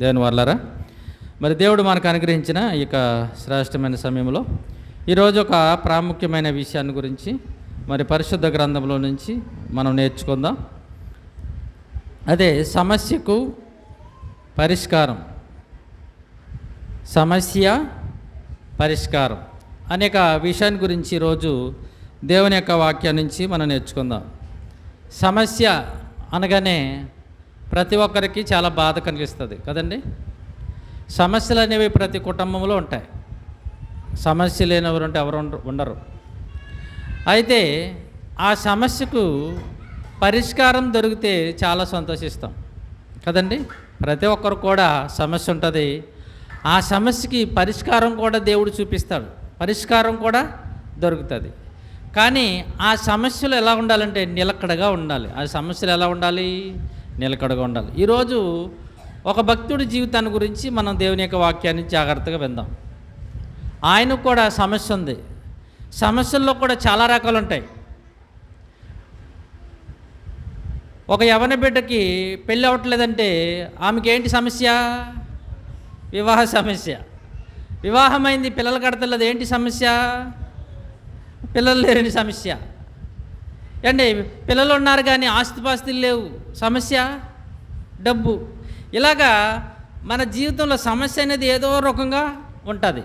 దేవుని వాళ్ళారా, మరి దేవుడు మనకు అనుగ్రహించిన ఈ శ్రేష్టమైన సమయంలో ఈరోజు ఒక ప్రాముఖ్యమైన విషయాన్ని గురించి మరి పరిశుద్ధ గ్రంథంలో నుంచి మనం నేర్చుకుందాం. అదే సమస్యకు పరిష్కారం, సమస్య పరిష్కారం అనేక విషయాన్ని గురించి ఈరోజు దేవుని యొక్క వాక్యం నుంచి మనం నేర్చుకుందాం. సమస్య అనగానే ప్రతి ఒక్కరికి చాలా బాధ కలిగిస్తుంది కదండి. సమస్యలు అనేవి ప్రతి కుటుంబంలో ఉంటాయి. సమస్య లేనివారు అంటే ఎవరు ఉండరు. అయితే ఆ సమస్యకు పరిష్కారం దొరికితే చాలా సంతోషిస్తాం కదండి. ప్రతి ఒక్కరు కూడా సమస్య ఉంటుంది. ఆ సమస్యకి పరిష్కారం కూడా దేవుడు చూపిస్తాడు, పరిష్కారం కూడా దొరుకుతుంది. కానీ ఆ సమస్యలు ఎలా ఉండాలంటే నిలకడగా ఉండాలి. ఆ సమస్యలు ఎలా ఉండాలి? నిలకడగా ఉండాలి. ఈరోజు ఒక భక్తుడి జీవితాన్ని గురించి మనం దేవుని యొక్క వాక్యాన్ని జాగ్రత్తగా విందాం. ఆయనకు కూడా సమస్య ఉంది. సమస్యల్లో కూడా చాలా రకాలు ఉంటాయి. ఒక యవన బిడ్డకి పెళ్ళి అవ్వట్లేదంటే ఆమెకి ఏంటి సమస్య? వివాహ సమస్య. వివాహమైంది, పిల్లలు కడతలేదు, ఏంటి సమస్య? పిల్లలు లేని సమస్య. అండి, పిల్లలు ఉన్నారు కానీ ఆస్తిపాస్తులు లేవు, సమస్య. డబ్బు. ఇలాగా మన జీవితంలో సమస్య అనేది ఏదో రకంగా ఉంటుంది,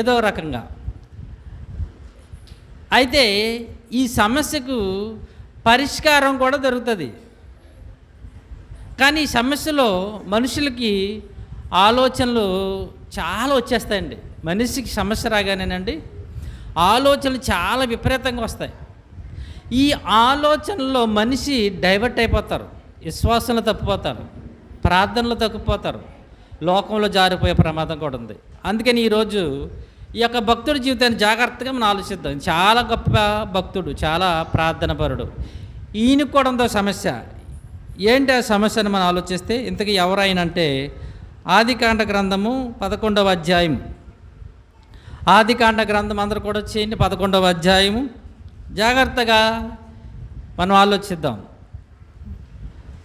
ఏదో రకంగా. అయితే ఈ సమస్యకు పరిష్కారం కూడా దొరుకుతుంది. కానీ ఈ సమస్యలో మనుషులకి ఆలోచనలు చాలా వచ్చేస్తాయండి. మనిషికి సమస్య రాగానేనండి ఆలోచనలు చాలా విపరీతంగా వస్తాయి. ఈ ఆలోచనలో మనిషి డైవర్ట్ అయిపోతారు, విశ్వాసంలో తప్పిపోతారు, ప్రార్థనలో తప్పిపోతారు, లోకంలో జారిపోయే ప్రమాదం కూడా ఉంది. అందుకని ఈరోజు ఈ యొక్క భక్తుడి జీవితాన్ని జాగ్రత్తగా మనం ఆలోచిద్దాం. చాలా గొప్ప భక్తుడు, చాలా ప్రార్థనపరుడు. ఈయనకు కూడా ఉందో సమస్య. ఏంటి ఆ సమస్యను మనం ఆలోచిస్తే ఇంతకీ ఎవరైనంటే ఆదికాండ గ్రంథము 11వ అధ్యాయం. ఆదికాండ గ్రంథం అందరూ కూడా చేయండి, 11వ అధ్యాయము. జాగ్రత్తగా మనం ఆలోచిద్దాం.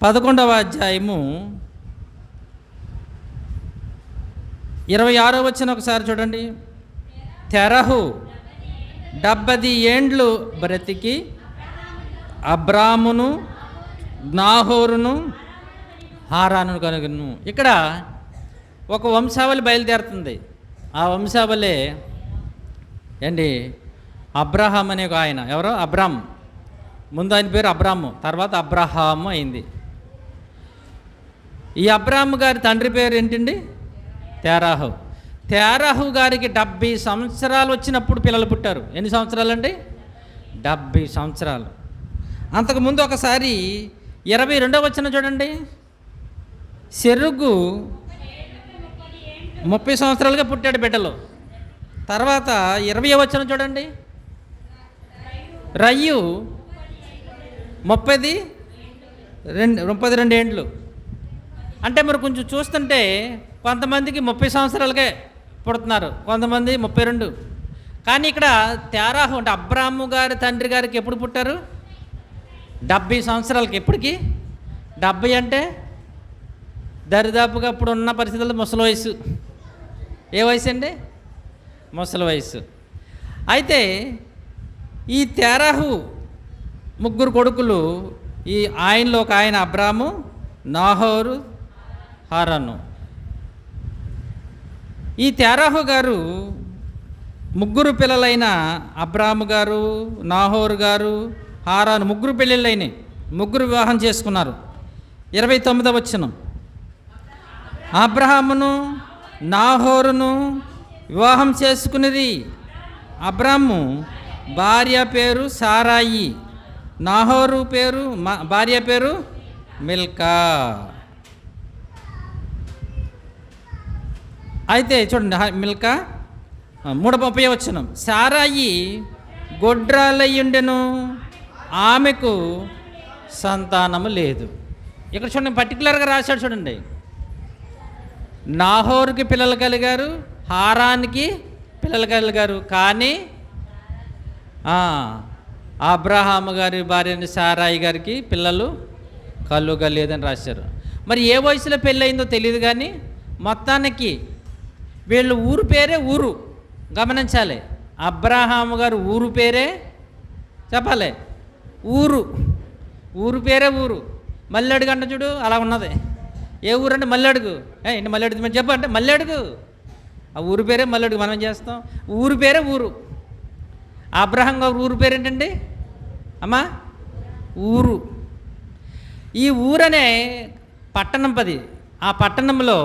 11వ అధ్యాయము 26వ వచనం ఒకసారి చూడండి. తెరహు 70 ఏండ్లు బ్రతికి అబ్రామును నాహోరును హారాను కనుగొను. ఇక్కడ ఒక వంశావళి బయలుదేరుతుంది. ఆ వంశావళి ఏంటి? అబ్రహాం అనే ఒక ఆయన. ఎవరో అబ్రామ్. ముందు ఆయన పేరు అబ్రాము, తర్వాత అబ్రహాము అయింది. ఈ అబ్రాము గారి తండ్రి పేరు ఏంటండి? తెరాహు. తెరాహు గారికి 70 సంవత్సరాలు వచ్చినప్పుడు పిల్లలు పుట్టారు. ఎన్ని సంవత్సరాలండి? 70 సంవత్సరాలు. అంతకుముందు ఒకసారి 22వ వచనం చూడండి. సెరుగు 30 సంవత్సరాలుగా పుట్టాడు బిడ్డలు. తర్వాత 20వ వచనం చూడండి. రయ్యు 32 ఏండ్లు. అంటే మరి కొంచెం చూస్తుంటే కొంతమందికి 30 సంవత్సరాలకే పుడుతున్నారు, కొంతమంది 32. కానీ ఇక్కడ తెరాహు అంటే అబ్రాము గారి తండ్రి గారికి ఎప్పుడు పుట్టారు? 70 సంవత్సరాలకి. ఎప్పటికి? 70 అంటే దరిదాపుగా ఇప్పుడు ఉన్న పరిస్థితుల్లో ముసలి వయసు. ఏ వయసు అండి? ముసలి వయసు. అయితే ఈ తెరాహు ముగ్గురు కొడుకులు. ఈ ఆయనలో ఒక ఆయన అబ్రాము, నాహోరు, హారాను. ఈ తెరాహు గారు ముగ్గురు పిల్లలైన అబ్రాము గారు, నాహోరు గారు, హారాను ముగ్గురు పెళ్ళిళ్ళైనాయి. ముగ్గురు వివాహం చేసుకున్నారు. 29వ వచనం. అబ్రహామును నాహోరును వివాహం చేసుకునిరి. అబ్రాము భార్య పేరు సారాయి, నాహోరు భార్య పేరు మిల్కా. అయితే చూడండి, మిల్కా 30వ వచనం. సారాయి గొడ్రాలయ్యుండెను, ఆమెకు సంతానము లేదు. ఇక్కడ చూడండి, పర్టికులర్గా రాశాడు చూడండి. నాహోరుకి పిల్లలు కలిగారు, హారానికి పిల్లలు కలిగారు, కానీ అబ్రహాము గారి భార్య సారాయి గారికి పిల్లలు కలుగలేదని రాశారు. మరి ఏ వయసులో పెళ్ళయిందో తెలియదు, కానీ మొత్తానికి వీళ్ళు ఊరు పేరే ఊరు. గమనించాలి, అబ్రహాము గారు ఊరు పేరే చెప్పాలి, ఊరు పేరే ఊరు. మల్లెడుగు అంట చూడు, అలా ఉన్నది. ఏ ఊరు అంటే మల్లెడుగు. ఏంటి మల్లెడుగు మరి చెప్పు అంటే మల్లెడుగు. ఆ ఊరు పేరే మల్లెడుగు. మనం ఏం చేస్తాం, ఊరు పేరే ఊరు. అబ్రహాం గారు ఊరు పేరు ఏంటండి అమ్మా? ఊరు. ఈ ఊరనే పట్టణం 10. ఆ పట్టణంలో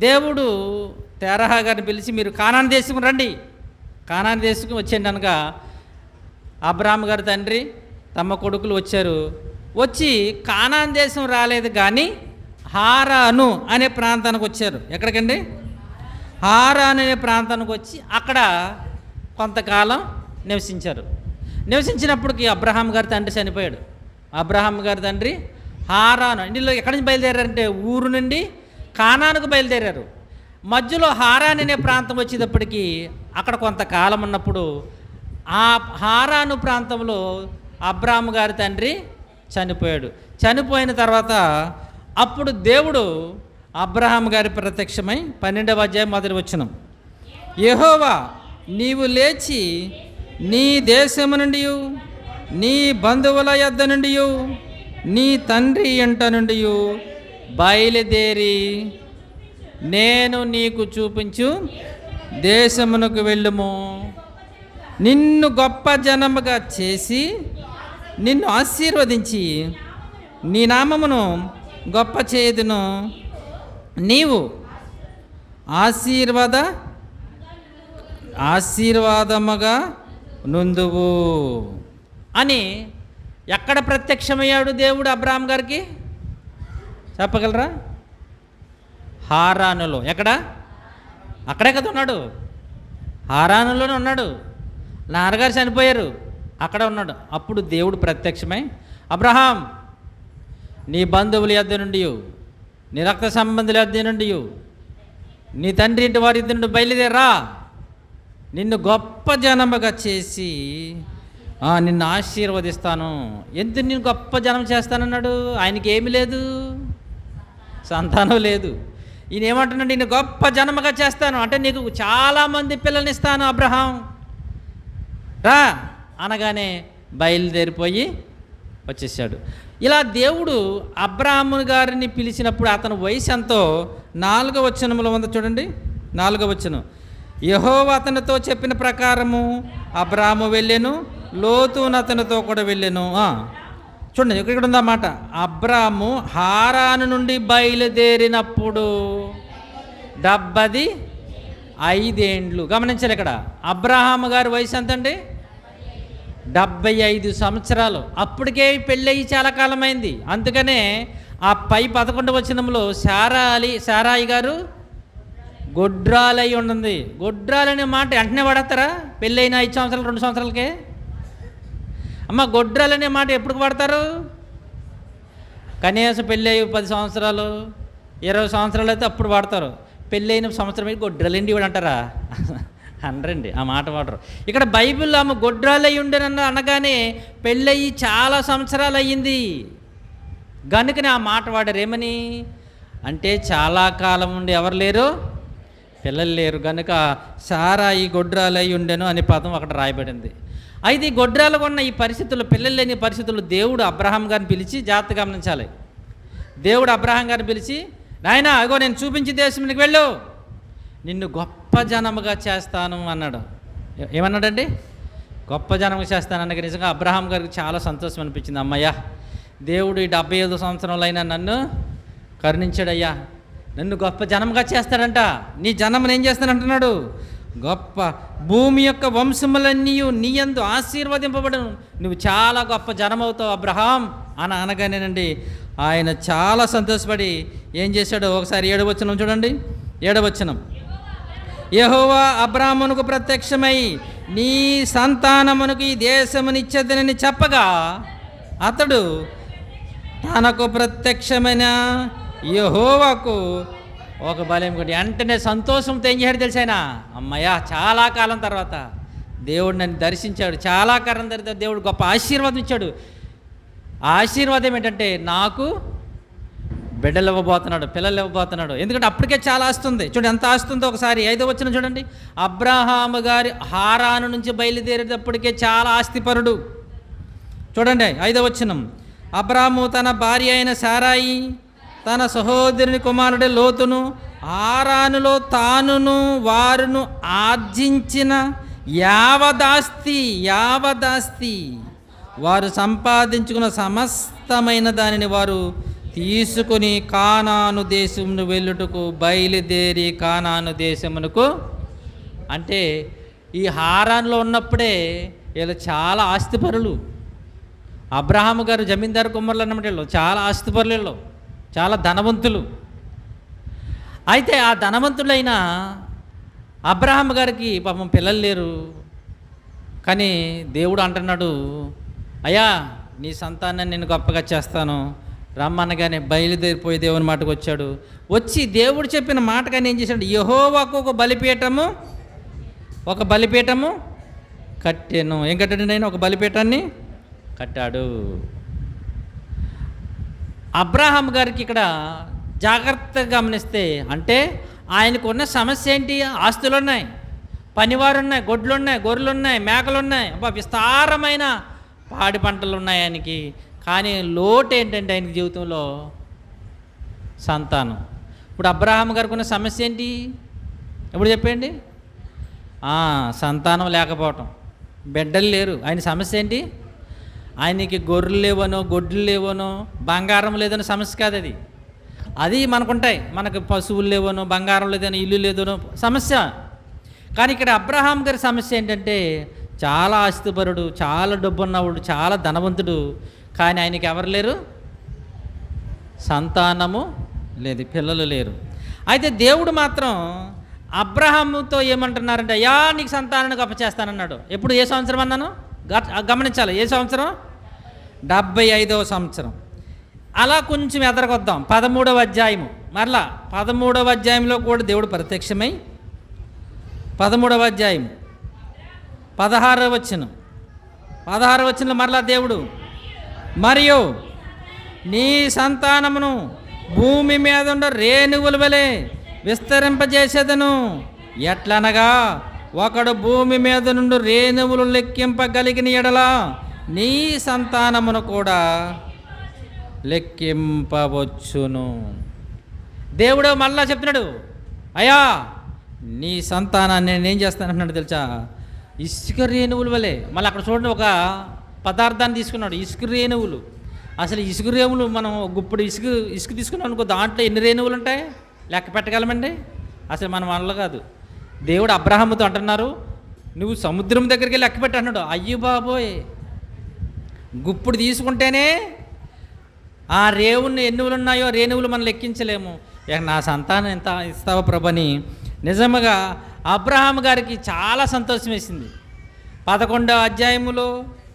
దేవుడు తెరహా గారిని పిలిచి, మీరు కానాను దేశం రండి, కానాను దేశం వచ్చేయండి అనగా అబ్రహాం గారి తండ్రి తమ కొడుకులు వచ్చారు. వచ్చి కానాను దేశం రాలేదు, కానీ హారాను అనే ప్రాంతానికి వచ్చారు. ఎక్కడికండి? హారాను అనే ప్రాంతానికి వచ్చి అక్కడ కొంతకాలం నివసించారు. నివసించినప్పటికీ అబ్రహాం గారి తండ్రి చనిపోయాడు. అబ్రహాం గారి తండ్రి హారాను, ఇందులో ఎక్కడి నుంచి బయలుదేరారంటే ఊరు నుండి కానానుకు బయలుదేరారు. మధ్యలో హారాన్ అనే ప్రాంతం వచ్చేటప్పటికి అక్కడ కొంతకాలం ఉన్నప్పుడు ఆ హారాను ప్రాంతంలో అబ్రహాం గారి తండ్రి చనిపోయాడు. చనిపోయిన తర్వాత అప్పుడు దేవుడు అబ్రహాం గారి ప్రత్యక్షమై 12వ అధ్యాయం మొదటి వచనం, యెహోవా నీవు లేచి నీ దేశము నుండి, నీ బంధువుల యొద్ద నుండి, నీ తండ్రి ఇంట నుండి బయలుదేరి నేను నీకు చూపించు దేశమునకు వెళ్ళుము. నిన్ను గొప్ప జనముగా చేసి నిన్ను ఆశీర్వదించి నీ నామమును గొప్ప చేయుదును. నీవు ఆశీర్వాదముగా నుందువు అని ఎక్కడ ప్రత్యక్షమయ్యాడు దేవుడు అబ్రహాం గారికి చెప్పగలరా? హారానులో. ఎక్కడ? అక్కడే కదా ఉన్నాడు, హారానులోనే ఉన్నాడు. నాన్నగారు చనిపోయారు, అక్కడ ఉన్నాడు. అప్పుడు దేవుడు ప్రత్యక్షమై, అబ్రహాం నీ బంధువుల యొద్ద నుండి, నీ రక్త సంబంధుల యొద్ద నుండి, నీ తండ్రి ఇంటి వారి యొద్ద నుండి బయలుదేరా, నిన్ను గొప్ప జనముగా చేసి నిన్ను ఆశీర్వదిస్తాను. ఎందుకు నేను గొప్ప జనం చేస్తానన్నాడు? ఆయనకి ఏమి లేదు, సంతానం లేదు. ఈయన ఏమంటున్నాడు? నేను గొప్ప జనముగా చేస్తాను అంటే నీకు చాలామంది పిల్లల్ని ఇస్తాను అబ్రహాం రా అనగానే బయలుదేరిపోయి వచ్చేసాడు. ఇలా దేవుడు అబ్రహాము గారిని పిలిచినప్పుడు అతని వయసు ఎంతో 4వ వచనంలో ఉంది చూడండి. 4వ వచనం, యెహోవా అతనితో చెప్పిన ప్రకారము అబ్రహాము వెళ్ళెను, లోతును అతనితో కూడా వెళ్ళెను. చూడండి ఇక్కడ ఉందన్నమాట. అబ్రాము హారాను నుండి బయలుదేరినప్పుడు 75 ఏండ్లు. గమనించాలి, ఇక్కడ అబ్రహాము గారి వయసు ఎంతండి? 75 సంవత్సరాలు. అప్పటికే పెళ్ళయి చాలా కాలమైంది. అందుకనే ఆ పై 11వ వచనంలో శారాయి గారు గొడ్రాలై ఉంటుంది. గొడ్రాలనే మాట వెంటనే వాడతారా? పెళ్ళైన 5 సంవత్సరాలు 2 సంవత్సరాలకే అమ్మ గొడ్రాలనే మాట ఎప్పుడు వాడతారు? కనీసం పెళ్ళి అయ్యి 10 సంవత్సరాలు 20 సంవత్సరాలు అయితే అప్పుడు వాడతారు. పెళ్ళైన సంవత్సరం అయితే గొడ్రాలండి ఇవాడు అంటారా? అనరండి, ఆ మాట వాడరు. ఇక్కడ బైబిల్లో ఆమె గొడ్రాలయ్యి ఉండేనన్న అనగానే పెళ్ళయి చాలా సంవత్సరాలు అయ్యింది గనుకనే ఆ మాట వాడారు. ఏమని అంటే చాలా కాలం నుండి ఎవరు లేరు, పిల్లలు లేరు గనుక సారాయి గొడ్రాలయ్యి ఉండెను అనే పదం అక్కడ రాయబడింది. అయితే ఈ గొడ్రాలకు ఉన్న ఈ పరిస్థితుల్లో, పిల్లలు లేని పరిస్థితుల్లో దేవుడు అబ్రహాం గారిని పిలిచి, జాగ్రత్త గమనించాలి, దేవుడు అబ్రహాం గారిని పిలిచి, నాయనా అగో నేను చూపించి దేశానికి వెళ్ళు, నిన్ను గొప్ప జనముగా చేస్తాను అన్నాడు. ఏమన్నాడండి? గొప్ప జనముగా చేస్తాను అన్నగా నిజంగా అబ్రహాం గారికి చాలా సంతోషం అనిపించింది. అమ్మయ్యా, దేవుడు ఈ 75 సంవత్సరంలో అయినా నన్ను కరుణించాడయ్యా, నన్ను గొప్ప జనముగా చేస్తాడంట. నీ జనమును ఏం చేస్తానంటున్నాడు? గొప్ప భూమి యొక్క వంశములన్నీ నీ యందు ఆశీర్వదింపబడను, నువ్వు చాలా గొప్ప జనమవుతావు అబ్రహాం అని అనగానేనండి ఆయన చాలా సంతోషపడి ఏం చేశాడో ఒకసారి 7వ వచనం చూడండి. 7వ వచనం, యెహోవా అబ్రాహామునకు ప్రత్యక్షమై నీ సంతానమునకు ఈ దేశమునిచ్చేదనని చెప్పగా అతడు తనకు ప్రత్యక్షమైన యెహోవాకు ఒక బలం కొట్టి వెంటనే సంతోషంతో ఏం చేశాడు తెలిసాయన? అమ్మయ్య, చాలా కాలం తర్వాత దేవుడు నన్ను దర్శించాడు, చాలా కాలం తర్వాత దేవుడు గొప్ప ఆశీర్వాదం ఇచ్చాడు. ఆ ఆశీర్వాదం ఏంటంటే నాకు బిడ్డలు ఇవ్వబోతున్నాడు, పిల్లలు ఇవ్వబోతున్నాడు. ఎందుకంటే అప్పటికే చాలా ఆస్తి ఉంది. చూడండి ఎంత ఆస్తి ఉందో ఒకసారి 5వ వచనం చూడండి. అబ్రహాము గారి హారాను నుంచి బయలుదేరేటప్పటికే చాలా ఆస్తిపరుడు. చూడండి 5వ వచనం. అబ్రాహాము తన భార్య అయిన సారాయి, తన సహోదరుని కుమారుడి లోతును, హారానులో తానును వారును ఆర్జించిన యావదాస్తి వారు సంపాదించుకున్న సమస్తమైన దానిని వారు తీసుకుని కానాను దేశమును వెళ్ళుటకు బయలుదేరి కానాను దేశమునకు. అంటే ఈ హారాన్లో ఉన్నప్పుడే వీళ్ళు చాలా ఆస్తిపరులు. అబ్రహాము గారు జమీందారు కుమారులు అన్నమాట. వీళ్ళు చాలా ఆస్తిపరులు, చాలా ధనవంతులు. అయితే ఆ ధనవంతులైన అబ్రహాము గారికి పాపం పిల్లలు లేరు. కానీ దేవుడు అంటున్నాడు, అయ్యా నీ సంతానాన్ని నేను గొప్పగా చేస్తాను రమ్మనగానే బయలుదేరిపోయి దేవుని మాటకు వచ్చాడు. వచ్చి దేవుడు చెప్పిన మాటగానే ఏం చేశాడు? యెహోవాకు ఒక బలిపీఠము కట్టాను. ఏం కట్టాడు? నేను ఒక బలిపీఠాన్ని కట్టాడు. అబ్రహాం గారికి ఇక్కడ జాగ్రత్తగా గమనిస్తే, అంటే ఆయనకు ఉన్న సమస్య ఏంటి? ఆస్తులు ఉన్నాయి, పనివారు ఉన్నాయి, గొడ్లు ఉన్నాయి, గొర్రెలు ఉన్నాయి, మేకలు ఉన్నాయి, విస్తారమైన పాడి పంటలు ఉన్నాయి ఆయనకి. కానీ లోటు ఏంటంటే ఆయనకి జీవితంలో సంతానం. ఇప్పుడు అబ్రహాం గారికి ఉన్న సమస్య ఏంటి? ఎప్పుడు చెప్పండి? సంతానం లేకపోవటం, బిడ్డలు లేరు. ఆయన సమస్య ఏంటి? ఆయనకి గొర్రెలు లేవనో, గొడ్లు లేవనో, బంగారం లేదనో సమస్య కాదు అది. అది మనకుంటాయి, మనకు పశువులు లేవనో, బంగారం లేదనో, ఇల్లు లేదనో సమస్య. కానీ ఇక్కడ అబ్రహాం గారి సమస్య ఏంటంటే చాలా ఆస్తిపరుడు, చాలా డబ్బున్నవాడు, చాలా ధనవంతుడు. కానీ ఆయనకి ఎవరు లేరు? సంతానము లేదు, పిల్లలు లేరు. అయితే దేవుడు మాత్రం అబ్రహాముతో ఏమంటున్నారంటే, అయ్యా నీకు సంతానాన్ని గొప్ప చేస్తానన్నాడు. ఎప్పుడు? ఏ సంవత్సరం అన్నాను? గమనించాలి. ఏ సంవత్సరం? 75వ సంవత్సరం. అలా కొంచెం ఎదరకొద్దాం. 13వ అధ్యాయము. మరలా 13వ అధ్యాయంలో కూడా దేవుడు ప్రత్యక్షమై 13వ అధ్యాయం 16వ వచనం మరలా దేవుడు, మరియు నీ సంతానమును భూమి మీద ఉండ రేణువుల వలె విస్తరింపజేసేదను. ఎట్లనగా ఒకడు భూమి మీద నుండి రేణువులు లెక్కింపగలిగిన ఎడల నీ సంతానమును కూడా లెక్కింపవచ్చును. దేవుడు మళ్ళా చెప్తున్నాడు, అయ్యా నీ సంతానాన్ని నేనేం చేస్తానంటున్నాడు తెలుసా? ఇసుక రేణువుల వలె. మళ్ళీ అక్కడ చూడండి, ఒక పదార్థాన్ని తీసుకున్నాడు, ఇసుక రేణువులు. అసలు ఇసుక రేణువులు మనం గుప్పుడు ఇసుక తీసుకున్నాం అనుకో, దాంట్లో ఎన్ని రేణువులు ఉంటాయి? లెక్క పెట్టగలమండి? అసలు మన వల్ల కాదు. దేవుడు అబ్రహాముతో అంటున్నారు, నువ్వు సముద్రం దగ్గరికి లెక్క పెట్టి అన్నాడు. అయ్యో బాబోయ్, గుప్పుడు తీసుకుంటేనే ఆ రేవుని ఎన్నువులు ఉన్నాయో రేణువులు మనం లెక్కించలేము. నా సంతానం ఎంత ఇస్తావో ప్రభని నిజంగా అబ్రహాం గారికి చాలా సంతోషం వేసింది. 11వ అధ్యాయములో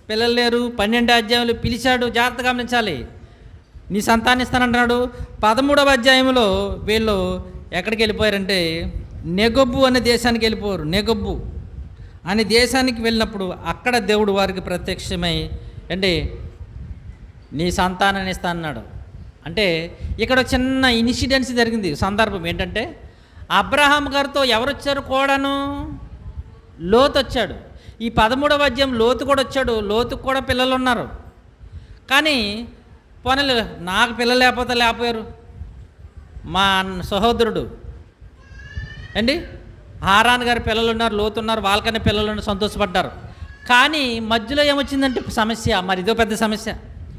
పిల్లలు లేరు, 12వ అధ్యాయంలో పిలిచాడు. జాగ్రత్తగా గమనించాలి. నీ సంతానం ఇస్తానంటున్నాడు. 13వ అధ్యాయంలో వీళ్ళు ఎక్కడికి వెళ్ళిపోయారంటే నెగొబ్బు అనే దేశానికి వెళ్ళిపోయారు. నెగొబ్బు అనే దేశానికి వెళ్ళినప్పుడు అక్కడ దేవుడు వారికి ప్రత్యక్షమై అంటే నీ సంతానాన్ని ఇస్తా అన్నాడు. అంటే ఇక్కడ చిన్న ఇన్సిడెంట్స్ జరిగింది. సందర్భం ఏంటంటే అబ్రహాం గారితో ఎవరు వచ్చారు? కూడాను లోతు వచ్చాడు. ఈ 13వ అధ్యాయం లోతు కూడా వచ్చాడు. లోతుకు కూడా పిల్లలు ఉన్నారు. కానీ పోనీలు నాకు పిల్లలు లేకపోయారు. మా సహోదరుడు అండి హారాన్ గారి పిల్లలు ఉన్నారు, లోతు ఉన్నారు, వాళ్ళకన్నా పిల్లలు సంతోషపడ్డారు. కానీ మధ్యలో ఏమొచ్చిందంటే సమస్య, మరి ఇదో పెద్ద సమస్య.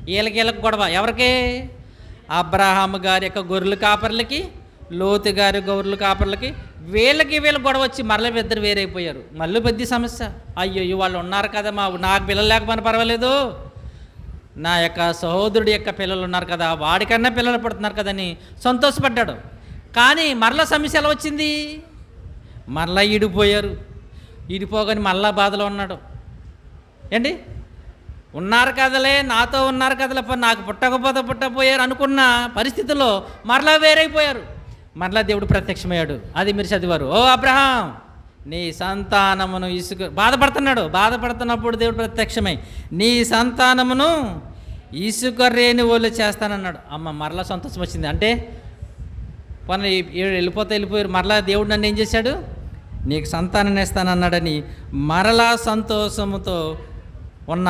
వీళ్ళకి గొడవ. ఎవరికి? అబ్రహాం గారి యొక్క గొర్రెల కాపర్లకి, లోతు గారి గొర్రెల కాపర్లకి, వీళ్ళకి గొడవ వచ్చి మరల ఇద్దరు వేరైపోయారు. మళ్ళీ పెద్ద సమస్య. అయ్యో వాళ్ళు ఉన్నారు కదా, నాకు పిల్లలు లేకపోయినా పర్వాలేదు, నా యొక్క సహోదరుడి యొక్క పిల్లలు ఉన్నారు కదా, వాడికన్నా పిల్లలు పడుతున్నారు కదని సంతోషపడ్డాడు. కానీ మరలా సమస్య ఎలా వచ్చింది? మరలా ఈడిపోయారు. ఈడిపోగానే మళ్ళా బాధలో ఉన్నాడు. ఏంటి? ఉన్నారు కదలే, నాతో ఉన్నారు కదలే, నాకు పుట్టకపోయారు అనుకున్న పరిస్థితుల్లో మరలా వేరైపోయారు. మరలా దేవుడు ప్రత్యక్షమయ్యాడు. అది మీరు చదివారు. ఓ అబ్రహాం, నీ సంతానమును బాధపడుతున్నప్పుడు దేవుడు ప్రత్యక్షమై నీ సంతానమును ఇసుక రేణువులు చేస్తానన్నాడు. అమ్మ మరలా సంతోషం వచ్చింది. అంటే పని వెళ్ళిపోయారు. మరలా దేవుడు నన్ను ఏం చేశాడు, నీకు సంతానాన్ని ఇస్తానన్నాడని మరలా సంతోషముతో ఉన్న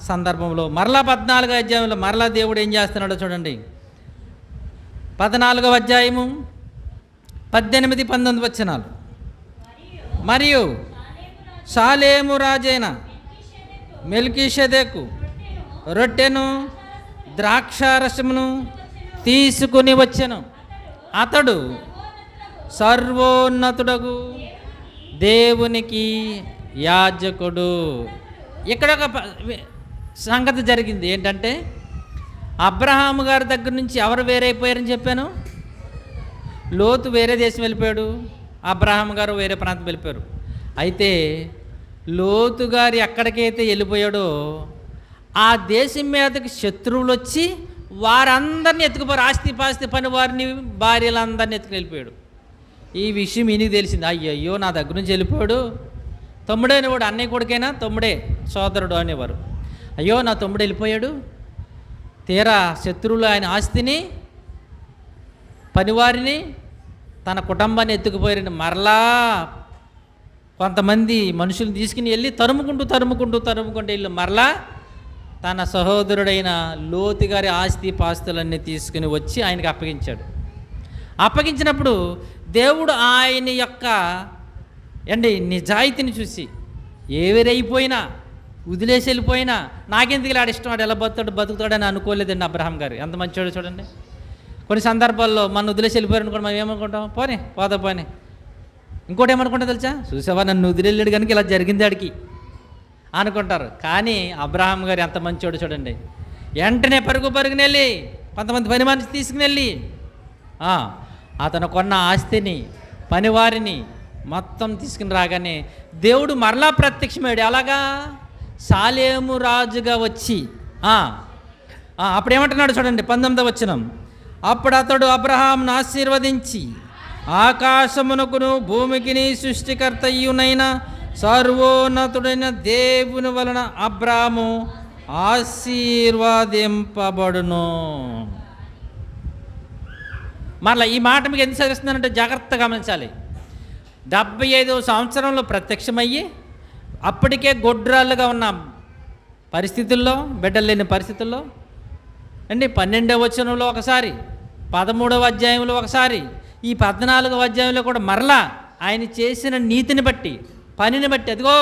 సందర్భంలో మరలా 14వ అధ్యాయంలో మరలా దేవుడు ఏం చేస్తున్నాడో చూడండి. 14వ అధ్యాయము 18, 19 వచనాలు. మరియు షాలేము రాజైన మెల్కీషెదెకు రొట్టెను ద్రాక్షారసమును తీసుకుని వచ్చెను. అతడు సర్వోన్నతుడగు దేవునికి యాజకుడు. ఇక్కడ ఒక సంగతి జరిగింది. ఏంటంటే అబ్రహాము గారి దగ్గర నుంచి ఎవరు వేరైపోయారని చెప్పాను. లోతు వేరే దేశం వెళ్ళిపోయాడు, అబ్రహాము గారు వేరే ప్రాంతం వెళ్ళిపోయారు. అయితే లోతు గారు ఎక్కడికైతే వెళ్ళిపోయాడో ఆ దేశం మీదకి శత్రువులు వచ్చి వారందరినీ ఎత్తుకుపోయారు. ఆస్తిపాస్తి పని వారిని, భార్యలందరినీ ఎత్తుకుని వెళ్ళిపోయాడు. ఈ విషయం ఈయనకి తెలిసింది. అయ్యయ్యో నా దగ్గర నుంచి వెళ్ళిపోయాడు. తమ్ముడే అనేవాడు, అన్నయ్య కొడుకైనా తమ్ముడే, సోదరుడు అనేవారు. అయ్యో నా తమ్ముడు వెళ్ళిపోయాడు. తీరా శత్రువులు ఆయన ఆస్తిని, పనివారిని, తన కుటుంబాన్ని ఎత్తుకుపోయారని మరలా కొంతమంది మనుషులు తీసుకుని వెళ్ళి తరుముకుంటూ వెళ్ళి మరలా తన సహోదరుడైన లోతు గారి ఆస్తి పాస్తులన్నీ తీసుకుని వచ్చి ఆయనకి అప్పగించాడు. అప్పగించినప్పుడు దేవుడు ఆయన యొక్క నిజాయితీని చూసి ఏవేరైపోయినా వదిలేసి వెళ్ళిపోయినా నాకెందుకు ఇలా ఇష్టం, వాడు ఎలా బతుకుతాడని అనుకోలేదండి అబ్రహాం గారు. ఎంత మంచివాడు చూడండి. కొన్ని సందర్భాల్లో మనం వదిలేసి వెళ్ళిపోయారు అనుకోండి, మనం ఏమనుకుంటాం, పోనీ. ఇంకోటి ఏమనుకుంటా తెలుసా, చూసావా నన్ను వదిలేళ్ళాడు కనుక ఇలా జరిగింది ఆడికి అనుకుంటారు. కానీ అబ్రహాం గారు ఎంత మంచివాడు చూడండి. వెంటనే పరుగునెళ్ళి కొంతమంది పని మనిషి తీసుకుని వెళ్ళి అతను కొన్న ఆస్తిని, పనివారిని మొత్తం తీసుకుని రాగానే దేవుడు మరలా ప్రత్యక్షమయ్యాడు. అలాగా షాలేము రాజుగా వచ్చి అప్పుడు ఏమంటున్నాడు చూడండి 19వ వచనం. అప్పుడు అతడు అబ్రహామును ఆశీర్వదించి ఆకాశమునకును భూమికిని సృష్టికర్తయ్యునైన సర్వోన్నతుడైన దేవుని వలన అబ్రాము ఆశీర్వాదింపబడును. మరలా ఈ మాట మీకు ఎందుకు చదివిస్తున్నానంటే జాగ్రత్తగా గమనించాలి. 75వ సంవత్సరంలో ప్రత్యక్షమయ్యి అప్పటికే గొడ్రాళ్ళుగా ఉన్న పరిస్థితుల్లో, బిడ్డలు లేని పరిస్థితుల్లో 12వ వచనంలో ఒకసారి, 13వ అధ్యాయంలో ఒకసారి, ఈ 14వ అధ్యాయంలో కూడా మరలా ఆయన చేసిన నీతిని బట్టి, పనిని బట్టి అదిగో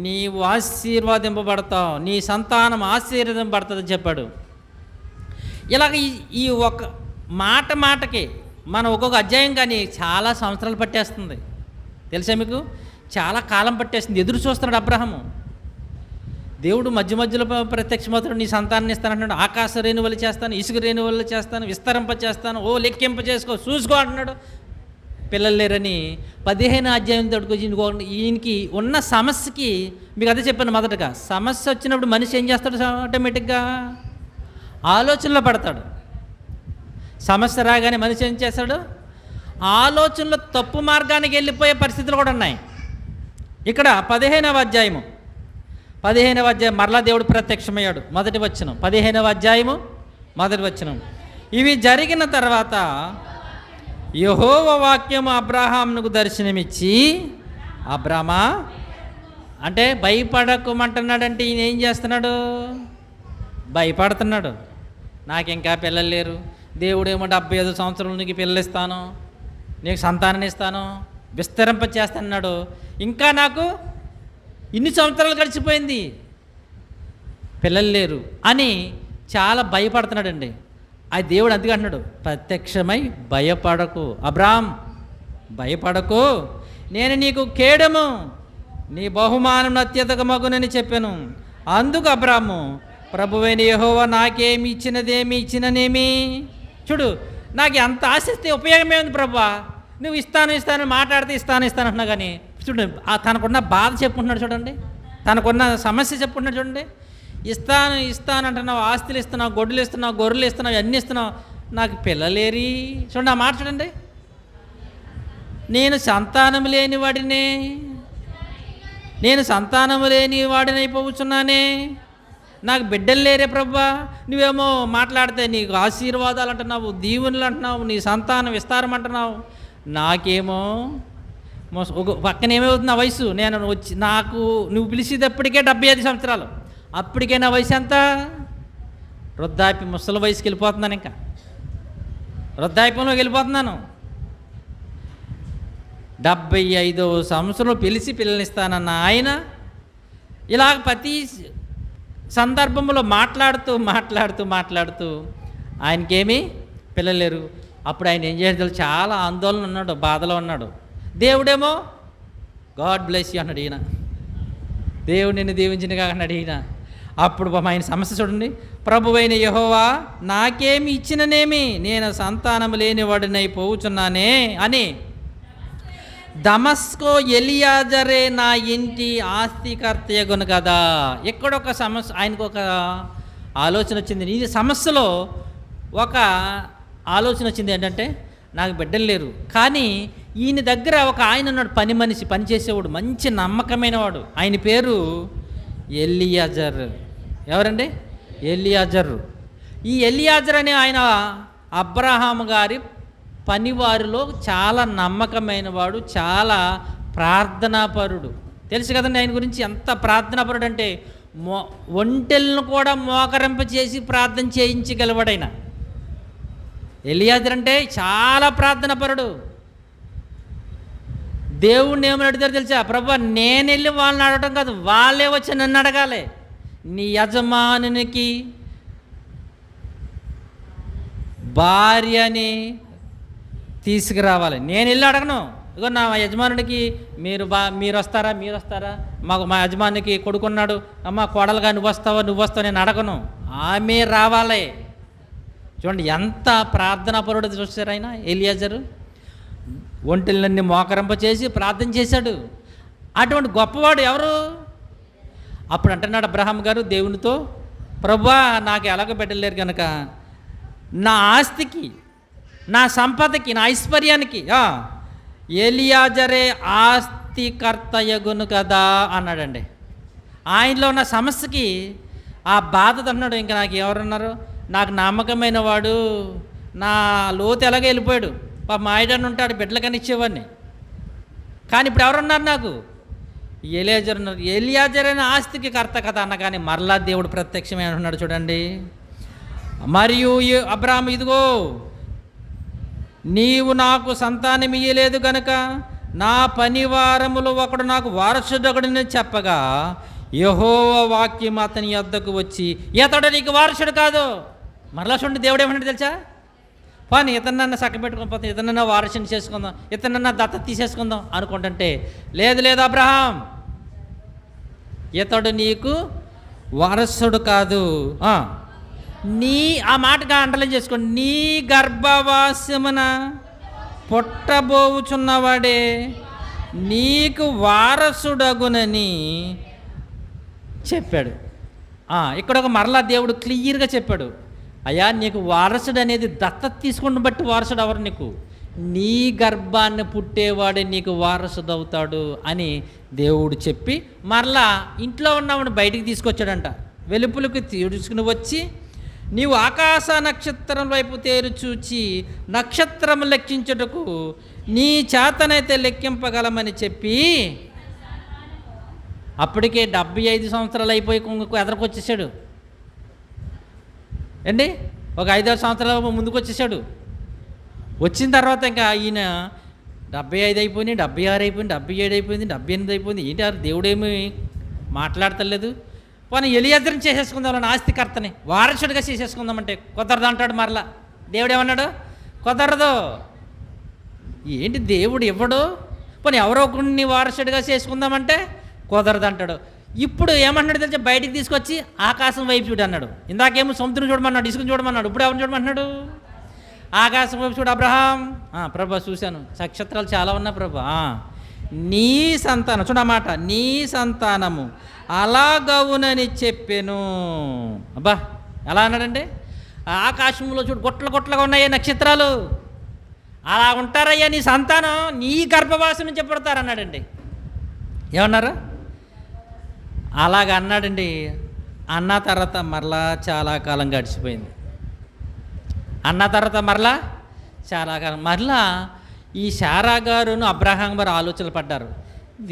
నీవు ఆశీర్వాదింపబడతావు, నీ సంతానం ఆశీర్వదింపబడుతుందని చెప్పాడు. ఇలాగ ఈ ఒక మాటకి మనం ఒక్కొక్క అధ్యాయం కానీ చాలా సంవత్సరాలు పట్టేస్తుంది. తెలుసా మీకు, చాలా కాలం పట్టేస్తుంది. ఎదురు చూస్తున్నాడు అబ్రహాము. దేవుడు మధ్యలో ప్రత్యక్షమవుతాడు, నీ సంతానాన్ని ఇస్తానంటున్నాడు. ఆకాశ రేణువులు చేస్తాను, ఇసుక రేణువులు చేస్తాను, విస్తరింప చేస్తాను, లెక్కింప చేసుకో, చూసుకో అంటున్నాడు. పిల్లలు లేరని 15వ అధ్యాయం తోడుకు ఈయనకి ఉన్న సమస్యకి మీకు అదే చెప్పాను మొదటగా. సమస్య వచ్చినప్పుడు మనిషి ఏం చేస్తాడు, ఆటోమేటిక్గా ఆలోచనలో పడతాడు. సమస్య రాగానే మనిషి ఏం చేస్తాడు, ఆలోచనలో తప్పు మార్గానికి వెళ్ళిపోయే పరిస్థితులు కూడా ఉన్నాయి. ఇక్కడ 15వ అధ్యాయం మరలా దేవుడు ప్రత్యక్షమయ్యాడు. మొదటి వచనం 15వ అధ్యాయము మొదటి వచనం. ఇవి జరిగిన తర్వాత యెహోవా వాక్యము అబ్రహామునకు దర్శనమిచ్చి, అబ్రామా అంటే భయపడకమంటున్నాడంటే ఈయన ఏం చేస్తున్నాడు, భయపడుతున్నాడు. నాకు ఇంకా పిల్లలు లేరు, దేవుడేమో 75 సంవత్సరాలు నీకు పిల్లలు ఇస్తాను, నీకు సంతానాన్ని ఇస్తాను, విస్తరింప చేస్తానన్నాడు. ఇంకా నాకు ఇన్ని సంవత్సరాలు గడిచిపోయింది, పిల్లలు లేరు అని చాలా భయపడుతున్నాడండి. ఆ దేవుడు అందుకే అంటున్నాడు, ప్రత్యక్షమై భయపడకు అబ్రామ్, భయపడకు, నేను నీకు కేడము, నీ బహుమానం అత్యధికమగునని చెప్పాను. అందుకు అబ్రాము, ప్రభువైన యెహోవా నాకేమి ఇచ్చిననేమి, చూడు నాకు ఎంత ఆశిస్తే ఉపయోగమే ఉంది ప్రభువా, నువ్వు ఇస్తాను మాట్లాడితే ఇస్తాను అంటున్నా. కానీ చూడండి తనకున్న బాధ చెప్పుకుంటున్నాడు చూడండి, తనకున్న సమస్య చెప్పుకుంటున్నాడు చూడండి. ఇస్తాను అంటున్నావు, ఆస్తులు ఇస్తున్నావు, గొడ్డలు ఇస్తున్నావు, గొర్రెలు ఇస్తున్నావు, అన్నీ ఇస్తున్నావు, నాకు పిల్లలేరి. చూడండి ఆ మాట చూడండి. నేను సంతానం లేని వాడినైపోతున్నానే, నాకు బిడ్డలు లేరే ప్రభువా, నువ్వేమో మాట్లాడితే నీకు ఆశీర్వాదాలు అంటున్నావు, దీవెనలు అంటున్నావు, నీ సంతానం విస్తారం అంటున్నావు, నాకేమో ఒక పక్కన ఏమవుతుంది నా వయసు, నేను వచ్చి నాకు నువ్వు పిలిచేటప్పటికే 75 సంవత్సరాలు, అప్పటికే నా వయసు ఎంత? వృద్ధాప్య ముసలి వయసుకి వెళ్ళిపోతున్నాను, ఇంకా వృద్ధాప్యంలోకి వెళ్ళిపోతున్నాను. 75వ సంవత్సరంలో పిలిచి పిల్లనిస్తానన్న ఆయన ఇలా ప్రతి సందర్భంలో మాట్లాడుతూ ఆయనకేమీ పిల్లలు లేరు. అప్పుడు ఆయన ఏం చేయాలి? చాలా ఆందోళన ఉన్నాడు, బాధలో ఉన్నాడు. దేవుడేమో గాడ్ బ్లెస్ యూ అన్నాడు ఈయన, దేవుడు నిన్ను దీవించిన అన్నాడు ఈయన. అప్పుడు ఆయన సమస్య చూడండి, ప్రభువైన యెహోవా నాకేమి ఇచ్చిననేమి, నేను సంతానము లేనివాడినై పోవుచున్నానే అని దమస్కో ఎలియాజరే నా ఇంటి ఆస్తికర్తయగును కదా. ఎక్కడొక సమస్య, ఆయనకు ఒక ఆలోచన వచ్చింది. ఈ సమస్యలో ఒక ఆలోచన వచ్చింది ఏంటంటే, నాకు బిడ్డలు లేరు, కానీ ఈయన దగ్గర ఒక ఆయన ఉన్నాడు, పని మనిషి, పనిచేసేవాడు, మంచి నమ్మకమైన వాడు. ఆయన పేరు ఎలియాజర్. ఎవరండి? ఎలియాజర్. ఈ ఎలియాజర్ అనే ఆయన అబ్రహాము గారి పనివారిలో చాలా నమ్మకమైన వాడు, చాలా ప్రార్థనాపరుడు. తెలుసు కదండి ఆయన గురించి, ఎంత ప్రార్థనాపరుడు అంటే ఒంటెలను కూడా మోకరింప చేసి ప్రార్థన చేయించగలవాడైన ఎలియాజర్ అంటే చాలా ప్రార్థనాపరుడు. దేవుణ్ణి ఏమని అడుగుతారు తెలుసా? ప్రభువా, నేను వెళ్ళి వాళ్ళని అడగటం కాదు, వాళ్ళే వచ్చి నన్ను అడగాలి. నీ యజమానునికి భార్యని తీసుకురావాలి, నేను వెళ్ళి అడగను. ఇగో నా యజమానుడికి మీరు వస్తారా మా యజమానికి కొడుకున్నాడు, అమ్మ కోడలుగా నువ్వు వస్తావు నేను అడగను, ఆమె రావాలి. చూడండి ఎంత ప్రార్థనాపరుడు చూస్తారు ఆయన ఎలియాజరు. ఒంటెలన్నీ మోకరింప చేసి ప్రార్థన చేశాడు. అటువంటి గొప్పవాడు ఎవరు? అప్పుడు అంటున్నాడు అబ్రహాం గారు దేవునితో, ప్రభువా నాకు ఎలాగ బిడ్డలేరు కనుక నా ఆస్తికి, నా సంపదకి, నా ఐశ్వర్యానికి ఎలియాజరే ఆస్తికర్తయగును కదా అన్నాడండి. ఆయనలో ఉన్న సమస్యకి ఆ బాధతో అన్నాడు, ఇంకా నాకు ఎవరున్నారు, నాకు నమ్మకమైన వాడు నా లోతు ఎలాగో వెళ్ళిపోయాడు, మా ఆయడని ఉంటాడు, బిడ్డలకని ఇచ్చేవాడిని, కానీ ఇప్పుడు ఎవరున్నారు నాకు? ఎలియాజర్ ఉన్నారు. ఎలియాజర్ అనే ఆస్తికి కర్త కదా అన్న, కానీ మరలా దేవుడు ప్రత్యక్షమే అంటున్నాడు చూడండి. మరియు అబ్రాహాము, ఇదిగో నీవు నాకు సంతానం ఇయ్యలేదు కనుక నా పనివారములు ఒకడు నాకు వారసుడొకడిని చెప్పగా యెహోవా వాక్యం అతని యొద్దకు వచ్చి, ఇతడు నీకు వారసుడు కాదు. మరలా చూడండి దేవుడు ఏమంటాడు తెలుసా? పోనీ ఇతనన్నా చక్క పెట్టుకొని పోతే, ఇతనన్నా వారసుని చేసుకుందాం, ఇతనన్నా దత్త తీసేసుకుందాం అనుకుంటుంటే, లేదు అబ్రహాం, ఇతడు నీకు వారసుడు కాదు. ఆ మాటగా అండలం చేసుకోండి, నీ గర్భవాసమున పుట్టబోవుచున్నవాడే నీకు వారసుడగునని చెప్పాడు. ఇక్కడ ఒక మరలా దేవుడు క్లియర్గా చెప్పాడు, అయ్యా నీకు వారసుడు అనేది దత్తత తీసుకుని బట్టి వారసుడు ఎవరు? నీకు నీ గర్భాన్ని పుట్టేవాడే నీకు వారసుడు అవుతాడు అని దేవుడు చెప్పి మరలా ఇంట్లో ఉన్నవాడిని బయటికి తీసుకొచ్చాడంట. వెలుపులకు తీసుకుని వచ్చి, నీవు ఆకాశ నక్షత్రం వైపు తేరు చూచి నక్షత్రం లెక్కించుటకు నీ చేతనైతే లెక్కింపగలమని చెప్పి, అప్పటికే 75 సంవత్సరాలు అయిపోయి ఎదరకొచ్చేసాడు అండి. ఒక 5-6 సంవత్సరాల ముందుకు వచ్చేసాడు. వచ్చిన తర్వాత ఇంకా ఈయన 75 అయిపోయింది, 76 అయిపోయింది, 77 అయిపోయింది, 78 అయిపోయింది. ఏంటి దేవుడేమి మాట్లాడతలేదు. పోనీ ఎలియాజర్ని చేసేసుకుందాం, ఆస్తికర్తని వారసుడిగా చేసేసుకుందామంటే కుదరదు అంటాడు. మరలా దేవుడు ఏమన్నాడు? కుదరదు. ఏంటి దేవుడు ఇవ్వడు, పోనీ ఎవరో కొన్ని వారసుడిగా చేసుకుందామంటే కుదరదు అంటాడు. ఇప్పుడు ఏమన్నాడు తెలిసి బయటికి తీసుకొచ్చి ఆకాశం వైపు చూడు అన్నాడు. ఇందాకేమో సముద్రం చూడమన్నాడు, ఇసుకను చూడమన్నాడు, ఇప్పుడు ఎవరిని చూడమన్నాడు? ఆకాశం వైపు చూడు అబ్రహాం. ప్రభా చూశాను, నక్షత్రాలు చాలా ఉన్నాయి ప్రభా. నీ సంతానం చూడమాట, నీ సంతానము అలాగవునని చెప్పాను. అబ్బా ఎలా అన్నాడండి? ఆకాశంలో చూడు గొట్లగా ఉన్నాయే నక్షత్రాలు, అలా ఉంటారయ్యా నీ సంతానం, నీ గర్భవాసం నుంచి పుడతారన్నాడండి. ఏమన్నారు? అలాగ అన్నాడండి. అన్న తర్వాత మరలా చాలా కాలం గడిచిపోయింది. అన్న తర్వాత మరలా చాలా కాలం మరలా ఈ శారా గారును అబ్రహాం గారు ఆలోచనలు పడ్డారు.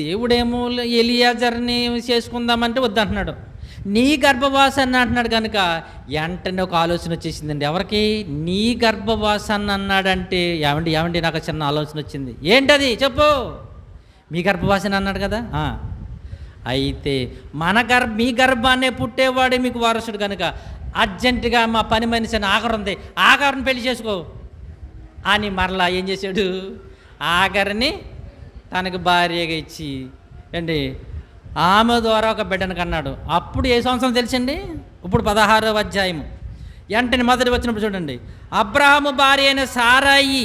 దేవుడేమో ఎలియాజర్ని చేసుకుందామంటే వద్దంటున్నాడు, నీ గర్భవాసాన్ని అంటున్నాడు కనుక వెంటనే ఒక ఆలోచన వచ్చేసిందండి. ఎవరికి? నీ గర్భవాసాన్ని అన్నాడంటే ఏమండి నాకు చిన్న ఆలోచన వచ్చింది. ఏంటది చెప్పు. మీ గర్భవాసాన్ని అన్నాడు కదా, అయితే మీ గర్భాన్నే పుట్టేవాడే మీకు వారసుడు కనుక అర్జెంటుగా మా పని మనిషి అని ఆగరు ఉంది, ఆగరుని పెళ్లి చేసుకో అని మరలా ఏం చేశాడు, ఆగరిని తనకు భార్యగా ఇచ్చి అండి ఆమె ద్వారా ఒక బిడ్డను కన్నాడు. అప్పుడు ఏ సంవత్సరం తెలుసండి? ఇప్పుడు 16వ అధ్యాయము వెంటనే మొదటి వచ్చినప్పుడు చూడండి, అబ్రహాము భార్య అయిన సారాయి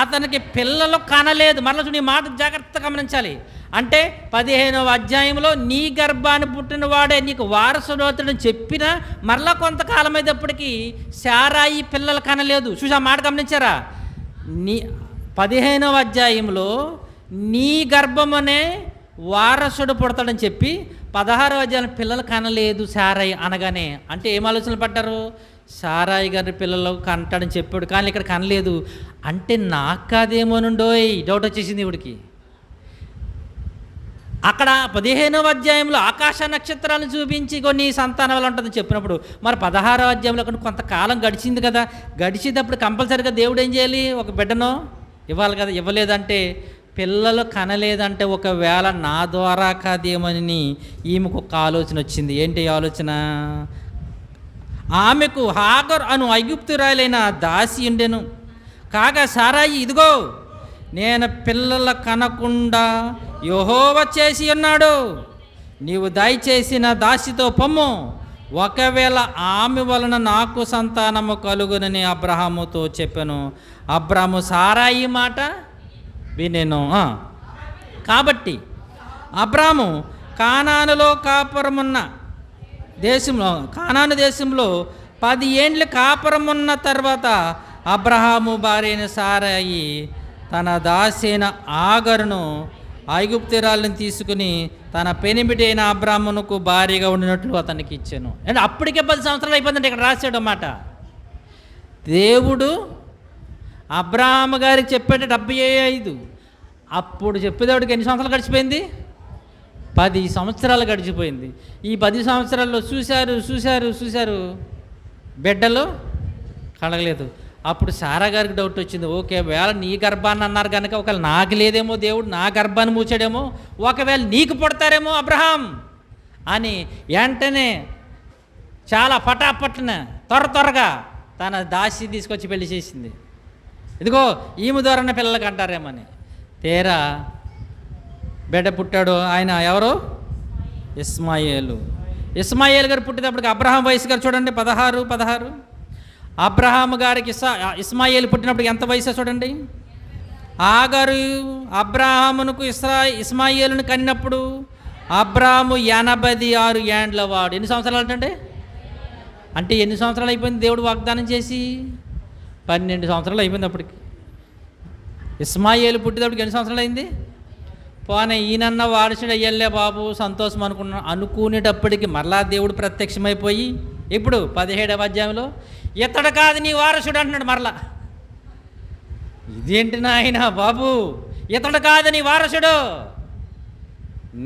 అతనికి పిల్లలు కనలేదు. మరలా చూడండి, మాట జాగ్రత్తగా గమనించాలి. అంటే 15వ అధ్యాయంలో నీ గర్భాన్ని పుట్టిన వాడే నీకు వారసుడు అవుతాడని చెప్పినా మరలా కొంతకాలం అయ్యేటప్పటికీ సారాయి పిల్లలు కనలేదు. చూసా మాట గమనించారా? 15వ అధ్యాయంలో నీ గర్భమనే వారసుడు పుడతాడని చెప్పి 16వ అధ్యాయంలో పిల్లలు కనలేదు సారాయి అనగానే, అంటే ఏం ఆలోచనలు పడ్డారు? సారాయి గారి పిల్లలు కంటాడని చెప్పాడు కానీ ఇక్కడ కనలేదు అంటే నాకు కాదేమోనుండోయ్ డౌట్ వచ్చేసింది ఇవిడికి. అక్కడ 15వ అధ్యాయంలో ఆకాశ నక్షత్రాలను చూపించి కొన్ని సంతానాలు ఉంటుందని చెప్పినప్పుడు మరి 16వ అధ్యాయంలో కొంతకాలం గడిచింది కదా, గడిచేటప్పుడు కంపల్సరీగా దేవుడు ఏం చేయాలి? ఒక బిడ్డను ఇవ్వాలి కదా. ఇవ్వలేదంటే పిల్లలు కనలేదంటే ఒకవేళ నా ద్వారా కాదేమని ఈమెకు ఒక ఆలోచన వచ్చింది. ఏంటి ఆలోచన? ఆమెకు హాగర్ అను ఐగుప్తురాలైన దాసి ఉండెను కాగా సారాయి, ఇదిగో నేను పిల్లల కనకుండా యెహోవా చేసి ఉన్నాడు, నీవు దయచేసిన దాసితో పొమ్ము, ఒకవేళ ఆమె వలన నాకు సంతానము కలుగునని అబ్రహాముతో చెప్పాను. అబ్రహాము సారాయి మాట వినెను. కాబట్టి అబ్రాము కానానులో కాపురమున్న కానాను దేశంలో 10 ఏండ్లు కాపురమున్న తర్వాత అబ్రహాము భార్యైన సారాయి తన దాసైన ఆగరును ఐగుప్తురాలను తీసుకుని తన పెనిమిటైన అబ్రామునకు భార్యగా ఉండినట్లు అతనికి ఇచ్చాను. అంటే అప్పటికే 10 సంవత్సరాలు అయిపోయిందంటే ఇక్కడ రాశాడు అన్నమాట. దేవుడు అబ్రాహాము గారికి చెప్పేట 75, అప్పుడు చెప్పేవాడికి ఎన్ని సంవత్సరాలు గడిచిపోయింది? 10 సంవత్సరాలు గడిచిపోయింది. ఈ 10 సంవత్సరాల్లో చూశారు బిడ్డలు కలగలేదు. అప్పుడు సారా గారికి డౌట్ వచ్చింది, ఓకే వేళ నీ గర్భాన్ని అన్నారు కనుక ఒకవేళ నాకు లేదేమో, దేవుడు నా గర్భాన్ని మూచాడేమో, ఒకవేళ నీకు పుడతారేమో అబ్రహాం అని వెంటనే చాలా పటాపట్న త్వరగా తన దాసి తీసుకొచ్చి పెళ్లి చేసింది. ఇదిగో ఈమె ద్వారానే పిల్లలకి అంటారేమని. తీరా బిడ్డ పుట్టాడు. ఆయన ఎవరు? ఇస్మాయేలు గారు పుట్టేటప్పటికి అబ్రహాం వయసు గారు చూడండి 16. అబ్రహాము గారికి ఇస్మాయేలు పుట్టినప్పటికి ఎంత వయసు చూడండి. ఆగారు అబ్రహామునకు ఇస్మాయేలును కన్నప్పుడు అబ్రహాము 86 ఏండ్ల వాడు. ఎన్ని సంవత్సరాలు అంటే ఎన్ని సంవత్సరాలు అయిపోయింది దేవుడు వాగ్దానం చేసి? 12 సంవత్సరాలు అయిపోయింది అప్పటికి. ఇస్మాయేలు పుట్టేటప్పటికి ఎన్ని సంవత్సరాలు అయింది? పోనీ ఈయనన్న వారసుడు అయ్యలే బాబు సంతోషం అనుకునేటప్పటికి మరలా దేవుడు ప్రత్యక్షమైపోయి ఇప్పుడు 17వ అధ్యాయంలో ఇతడు కాదు నీ వారసుడు అంటున్నాడు. మరలా ఇదేంటి నాయన బాబు, ఇతడు కాదు నీ వారసుడు,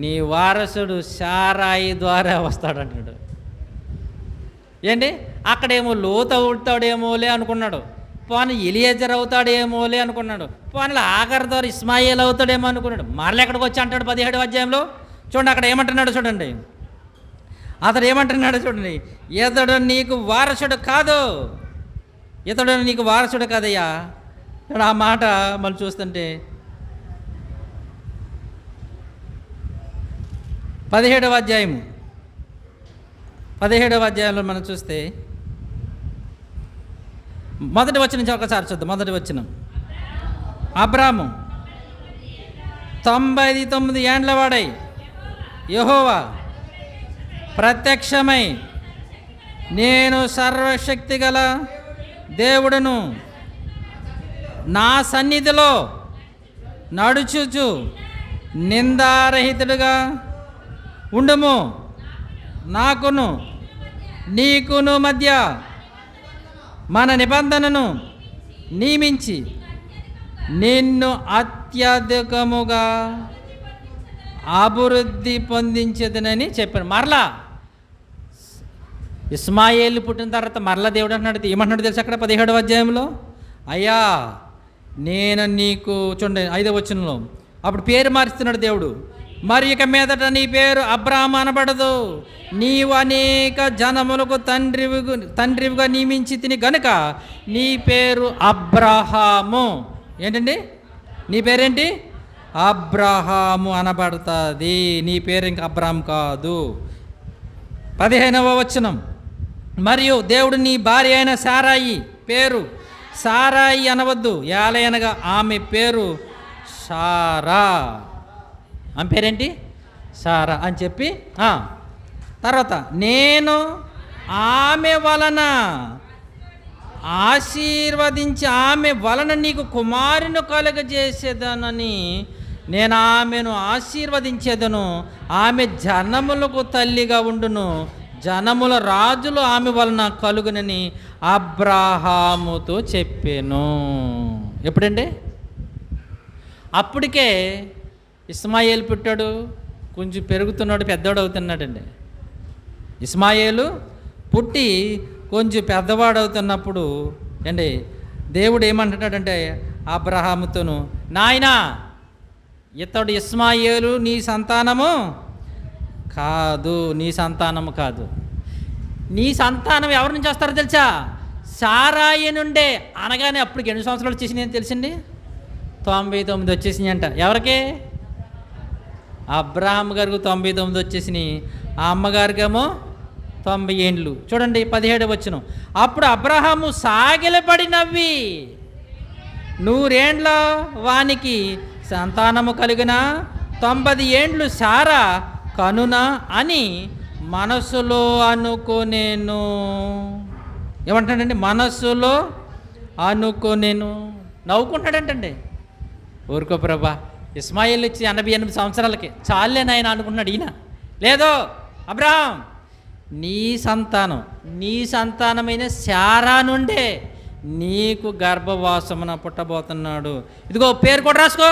నీ వారసుడు సారాయి ద్వారా వస్తాడు అంటున్నాడు. ఏంటి అక్కడేమో లోతు అవుతాడేమోలే అనుకున్నాడు, పోనీ ఎలియేజర్ అవుతాడేమోలే అనుకున్నాడు, పోనీ ఆగర్ ద్వారా ఇస్మాయిల్ అవుతాడేమో అనుకున్నాడు. మరలా ఎక్కడికి వచ్చి అంటాడు 17వ అధ్యాయంలో చూడండి. అక్కడ ఏమంటున్నాడు చూడండి, అతడు ఏమంటున్నాడు చూడండి, ఇతడు నీకు వారసుడు కాదు, ఇతడు నీకు వారసుడు కాదయ్యా. ఇక్కడ ఆ మాట మనం చూస్తుంటే 17వ అధ్యాయంలో మనం చూస్తే మొదటి వచనం నుంచి ఒకసారి చూద్దాం. మొదటి వచనం, అబ్రాము 99 ఏండ్ల వాడై యెహోవా ప్రత్యక్షమై నేను సర్వశక్తి గల దేవుడును, నా సన్నిధిలో నడుచుచు నిందారహితుడుగా ఉండుము, నాకును నీకును మధ్య మన నిబంధనను నియమించి నిన్ను అత్యధికముగా అభివృద్ధి పొందించదనని చెప్పాను. మరలా ఇస్మాయేలు పుట్టిన తర్వాత మరలా దేవుడు అంటున్నాడు, ఏమంటున్నాడు తెలుసు అక్కడ 17వ అధ్యాయంలో, అయ్యా నేను నీకు, చూడండి 5వ వచనంలో, అప్పుడు పేరు మారుస్తున్నాడు దేవుడు. మరి ఇక మీదట నీ పేరు అబ్రాహాము అనబడదు, నీవు అనేక జనములకు తండ్రివిగా నియమించి తిని గనుక నీ పేరు అబ్రాహాము. ఏంటండి నీ పేరేంటి? అబ్రాహాము అనబడుతుంది. నీ పేరు ఇంకా అబ్రాహాం కాదు. 15వ వచనం, మరియు దేవుడు నీ భార్య అయిన సారాయి పేరు సారాయి అనవద్దు, ఏలయనగా ఆమె పేరు సారా. ఆమె పేరేంటి? సారా అని చెప్పి తర్వాత నేను ఆమె వలన ఆశీర్వదించి ఆమె వలన నీకు కుమారుని కలుగజేసేదనని నేను ఆమెను ఆశీర్వదించేదను, ఆమె జనములకు తల్లిగా ఉండును, జనముల రాజులు ఆమె వలన కలుగునని అబ్రాహాముతో చెప్పాను. ఎప్పుడండి? అప్పటికే ఇస్మాయేలు పుట్టాడు, కొంచెం పెరుగుతున్నాడు, పెద్దవాడు అవుతున్నాడండి. ఇస్మాయేలు పుట్టి కొంచెం పెద్దవాడు అవుతున్నప్పుడు అండి దేవుడు ఏమంటున్నాడంటే అబ్రహాముతోను, నాయనా ఇతడు ఇస్మాయేలు నీ సంతానము కాదు, నీ సంతానము కాదు. నీ సంతానం ఎవరి నుంచి వస్తారో తెలుసా? సారాయి నుండే. అనగానే అప్పటికి ఎన్ని సంవత్సరాలు వచ్చేసినాయి తెలిసింది? 99 వచ్చేసినాయి అంట. ఎవరికి? అబ్రహాం గారికి 99 వచ్చేసినాయి, ఆ అమ్మగారికేమో 90 ఏండ్లు. చూడండి 17వ వచనం, అప్పుడు అబ్రహాము సాగిలపడి నవ్వి 100 ఏండ్ల వానికి సంతానము కలిగిన 90 ఏండ్లు సారా కనునా అని మనసులో అనుకోనేను. ఏమంటాడండి? మనసులో అనుకోనేను. నవ్వుకుంటాడంటండి. ఊరుకో ప్రభా, ఇస్మాయిల్ ఇచ్చి 88 సంవత్సరాలకి చాలే నాయన అనుకున్నాడు ఈయన. లేదో అబ్రహాం నీ సంతానం, నీ సంతానమైన శారా నుండే నీకు గర్భవాసమున పుట్టబోతున్నాడు. ఇదిగో పేరు కూడా రాసుకో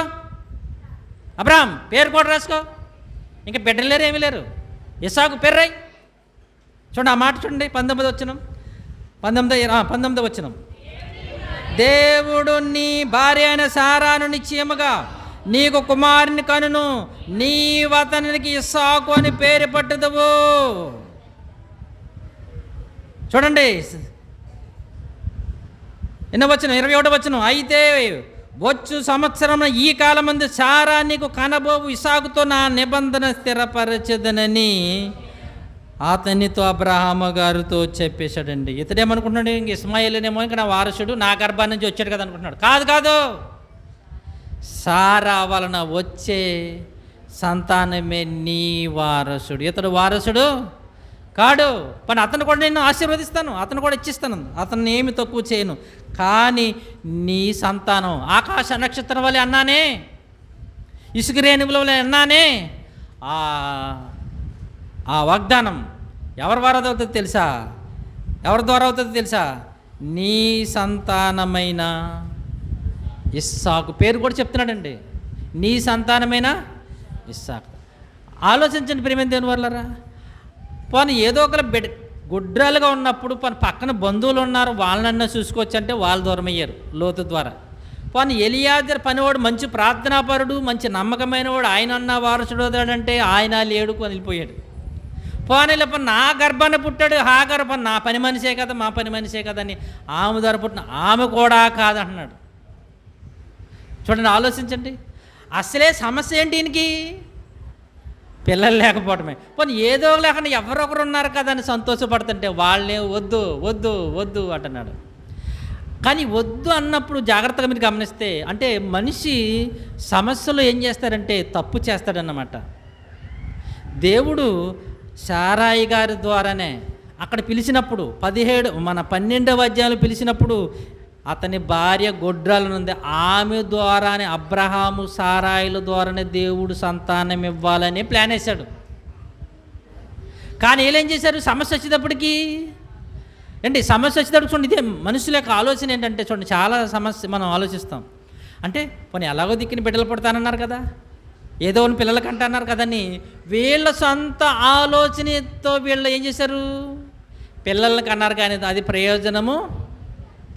అబ్రహాం, పేరు కూడా రాసుకో. ఇంకా బిడ్డలు లేరు, ఏమీ లేరు. ఇస్సాకు పేరు రాయి. చూడండి ఆ మాట చూడండి 19వ వచనం, 19వ వచనం, దేవుడు నీ భార్య అయిన సారాను నిశ్చయముగా నీకు కుమారుని కనును, నీవు అతనికి ఇస్సాకు అని పేరు పట్టుదువు. చూడండి ఎన్నో వచనం, 21వ వచనం, అయితే వచ్చు సంవత్సరం ఈ కాలమందు సారా నీకు కనబోవు ఇస్సాకుతో నా నిబంధన స్థిరపరచదనని అతనితో అబ్రహాము గారితో చెప్పేశాడండి. ఇతడేమనుకుంటున్నాడు? ఇంక ఇస్మాయిలేనేమో ఇంకా నా వారసుడు, నా గర్భాన్ని నుంచి వచ్చాడు కదా అనుకుంటున్నాడు. కాదు కాదు, సారా వలన వచ్చే సంతానమే నీ వారసుడు. ఇతడు వారసుడు కాడు. పని అతను కూడా నేను ఆశీర్వదిస్తాను, అతను కూడా ఇచ్చిస్తాను, అతన్ని ఏమి తక్కువ చేయను. కానీ నీ సంతానం ఆకాశ నక్షత్రం వలె అన్నానే, ఇసుక రేణువుల వలె అన్నానే, ఆ వాగ్దానం ఎవరి ద్వారా అవుతుంది తెలుసా? ఎవరి ద్వారా అవుతుంది తెలుసా? నీ సంతానమైన ఇస్సాకు. పేరు కూడా చెప్తున్నాడండి, నీ సంతానమైన ఇస్సాకు. ఆలోచించండి ప్రియమైన దేవుని వాళ్ళరా. పోనీ ఏదో ఒకరు గుడ్రాలుగా ఉన్నప్పుడు పక్కన బంధువులు ఉన్నారు, వాళ్ళనన్నా చూసుకోవచ్చు అంటే వాళ్ళు దూరం అయ్యారు లోతు ద్వారా. పోనీ ఎలియాజర్ పనివాడు మంచి ప్రార్థనాపరుడు, మంచి నమ్మకమైన వాడు, ఆయన అన్న వారసుడు అవుతాడంటే ఆయన లేడు కొని వెళ్ళిపోయాడు. పోనీ లేకపోతే నా గర్భాన్ని పుట్టాడు, ఆ గర్భం నా పని మనిషే కదా, మా పని మనిషే కదా అని ఆమె ద్వారా పుట్టిన ఆమె కూడా కాదంటున్నాడు. చూడండి ఆలోచించండి. అసలే సమస్య ఏంటి దీనికి? పిల్లలు లేకపోవడమే. పోనీ ఏదో లేకుండా ఎవరొకరు ఉన్నారు కదా అని సంతోషపడుతుంటే వాళ్ళే వద్దు వద్దు వద్దు అంటున్నాడు. కానీ వద్దు అన్నప్పుడు జాగ్రత్తగా మీరు గమనిస్తే, అంటే మనిషి సమస్యలో ఏం చేస్తారంటే తప్పు చేస్తాడన్నమాట. దేవుడు సారాయి గారి ద్వారానే అక్కడ పిలిచినప్పుడు 12వ అధ్యాయంలో పిలిచినప్పుడు అతని భార్య గొడ్రాలనుంది, ఆమె ద్వారానే అబ్రహాము సారాయిల ద్వారానే దేవుడు సంతానం ఇవ్వాలని ప్లాన్ వేశాడు. కానీ వీళ్ళు ఏం చేశారు? సమస్య వచ్చేటప్పటికి సమస్య వచ్చేటప్పుడు చూడండి, ఇదే మనుషుల యొక్క ఆలోచన ఏంటంటే చూడండి, చాలా సమస్య మనం ఆలోచిస్తాం. అంటే పోనీ ఎలాగో దిక్కుని బిడ్డలు పుడతానన్నారు కదా, ఏదో అని పిల్లలకి అంటున్నారు కదని వీళ్ళ సొంత ఆలోచనతో వీళ్ళు ఏం చేశారు? పిల్లలకి అన్నారు, కానీ అది ప్రయోజనము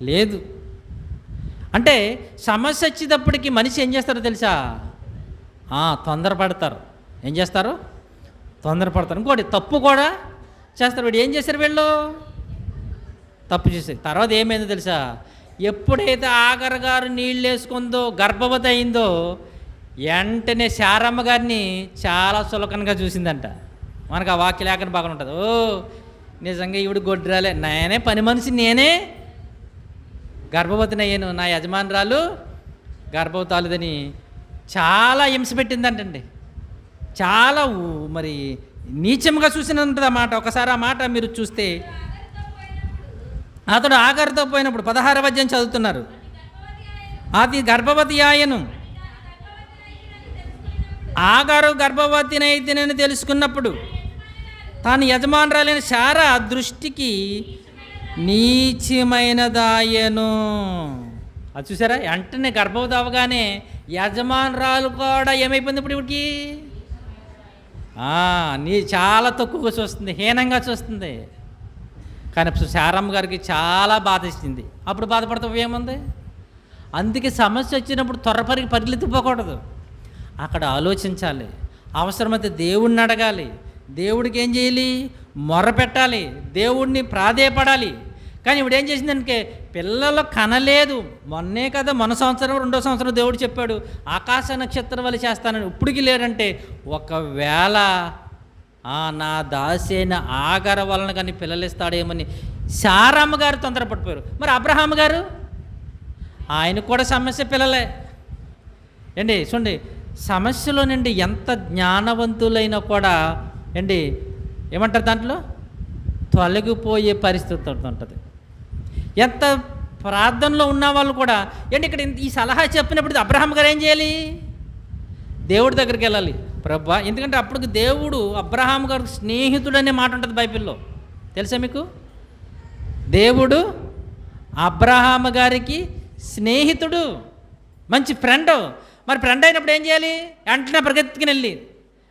లేదు. అంటే సమస్య వచ్చేటప్పటికి మనిషి ఏం చేస్తారో తెలుసా? తొందరపడతారు. ఏం చేస్తారు? తొందరపడతారు. ఇంకోటి తప్పు కూడా చేస్తారు. వీడు ఏం చేశారు? వీళ్ళు తప్పు చేశారు. తర్వాత ఏమైందో తెలుసా? ఎప్పుడైతే ఆగర్ గారు నీళ్ళు వేసుకుందో, గర్భవతి అయిందో, వెంటనే శారమ్మ గారిని చాలా చులకనగా చూసిందంట. మనకు ఆ వాక్య లేఖన బాగా ఉంటుంది. నిజంగా ఈవిడ గొడ్రాలే, నేనే పని మనిషి, నేనే గర్భవతిని అయ్యాను, నా యజమానురాలు గర్భవతాలుదని చాలా హింస పెట్టిందంటండి. చాలా మరి నీచంగా చూసినంత మాట. ఒకసారి ఆ మాట మీరు చూస్తే, అతడు ఆగర్తో పోయినప్పుడు 16వ అధ్యాయం చదువుతున్నారు. అది గర్భవతి ఆయను. ఆగారు గర్భవతినైతేనని తెలుసుకున్నప్పుడు తాను యజమానురాలైన శారా దృష్టికి నీచమైనదాయను. అది చూసారా? వెంటనే గర్భవతి అవగానే యజమానురాలు కూడా ఏమైపోయింది ఇప్పుడు ఇవిడికి? నీ చాలా తక్కువగా చూస్తుంది, హీనంగా చూస్తుంది. కానీ శారమ్మ గారికి చాలా బాధ ఇచ్చింది. అప్పుడు బాధపడతా ఏముంది? అందుకే సమస్య వచ్చినప్పుడు పరిగెత్తిపోకూడదు. అక్కడ ఆలోచించాలి, అవసరమైతే దేవుడిని అడగాలి, దేవుడికి ఏం చేయాలి? మొర్ర పెట్టాలి, దేవుడిని ప్రాధేయపడాలి. కానీ ఇప్పుడు ఏం చేసిందంటే పిల్లలు కనలేదు. మొన్నే కదా, మొన్న సంవత్సరం 2వ సంవత్సరం దేవుడు చెప్పాడు ఆకాశ నక్షత్రం వల్ల చేస్తానని. ఇప్పటికి లేడంటే ఒకవేళ నా దాసైన ఆగర వలన కానీ పిల్లలు ఇస్తాడేమని శారమ్మ గారు తొందరపడిపోయారు. మరి అబ్రహాం గారు, ఆయనకు కూడా సమస్య పిల్లలే. చూడండి, సమస్యలో నుండి ఎంత జ్ఞానవంతులైనా కూడా ఏమంటారు, దాంట్లో తొలగిపోయే పరిస్థితి ఉంటుంది. ఎంత ప్రార్థనలో ఉన్న వాళ్ళు కూడా ఇక్కడ ఈ సలహా చెప్పినప్పుడు అబ్రహాం గారు ఏం చేయాలి? దేవుడి దగ్గరికి వెళ్ళాలి. ప్రభువా, ఎందుకంటే అప్పటికి దేవుడు అబ్రహాం గారికి స్నేహితుడు అనే మాట ఉంటుంది బైబిల్లో, తెలుసా మీకు? దేవుడు అబ్రహాం గారికి స్నేహితుడు, మంచి ఫ్రెండ్. మరి ఫ్రెండ్ అయినప్పుడు ఏం చేయాలి? వెంటనే పరిగెత్తుకుని వెళ్ళి,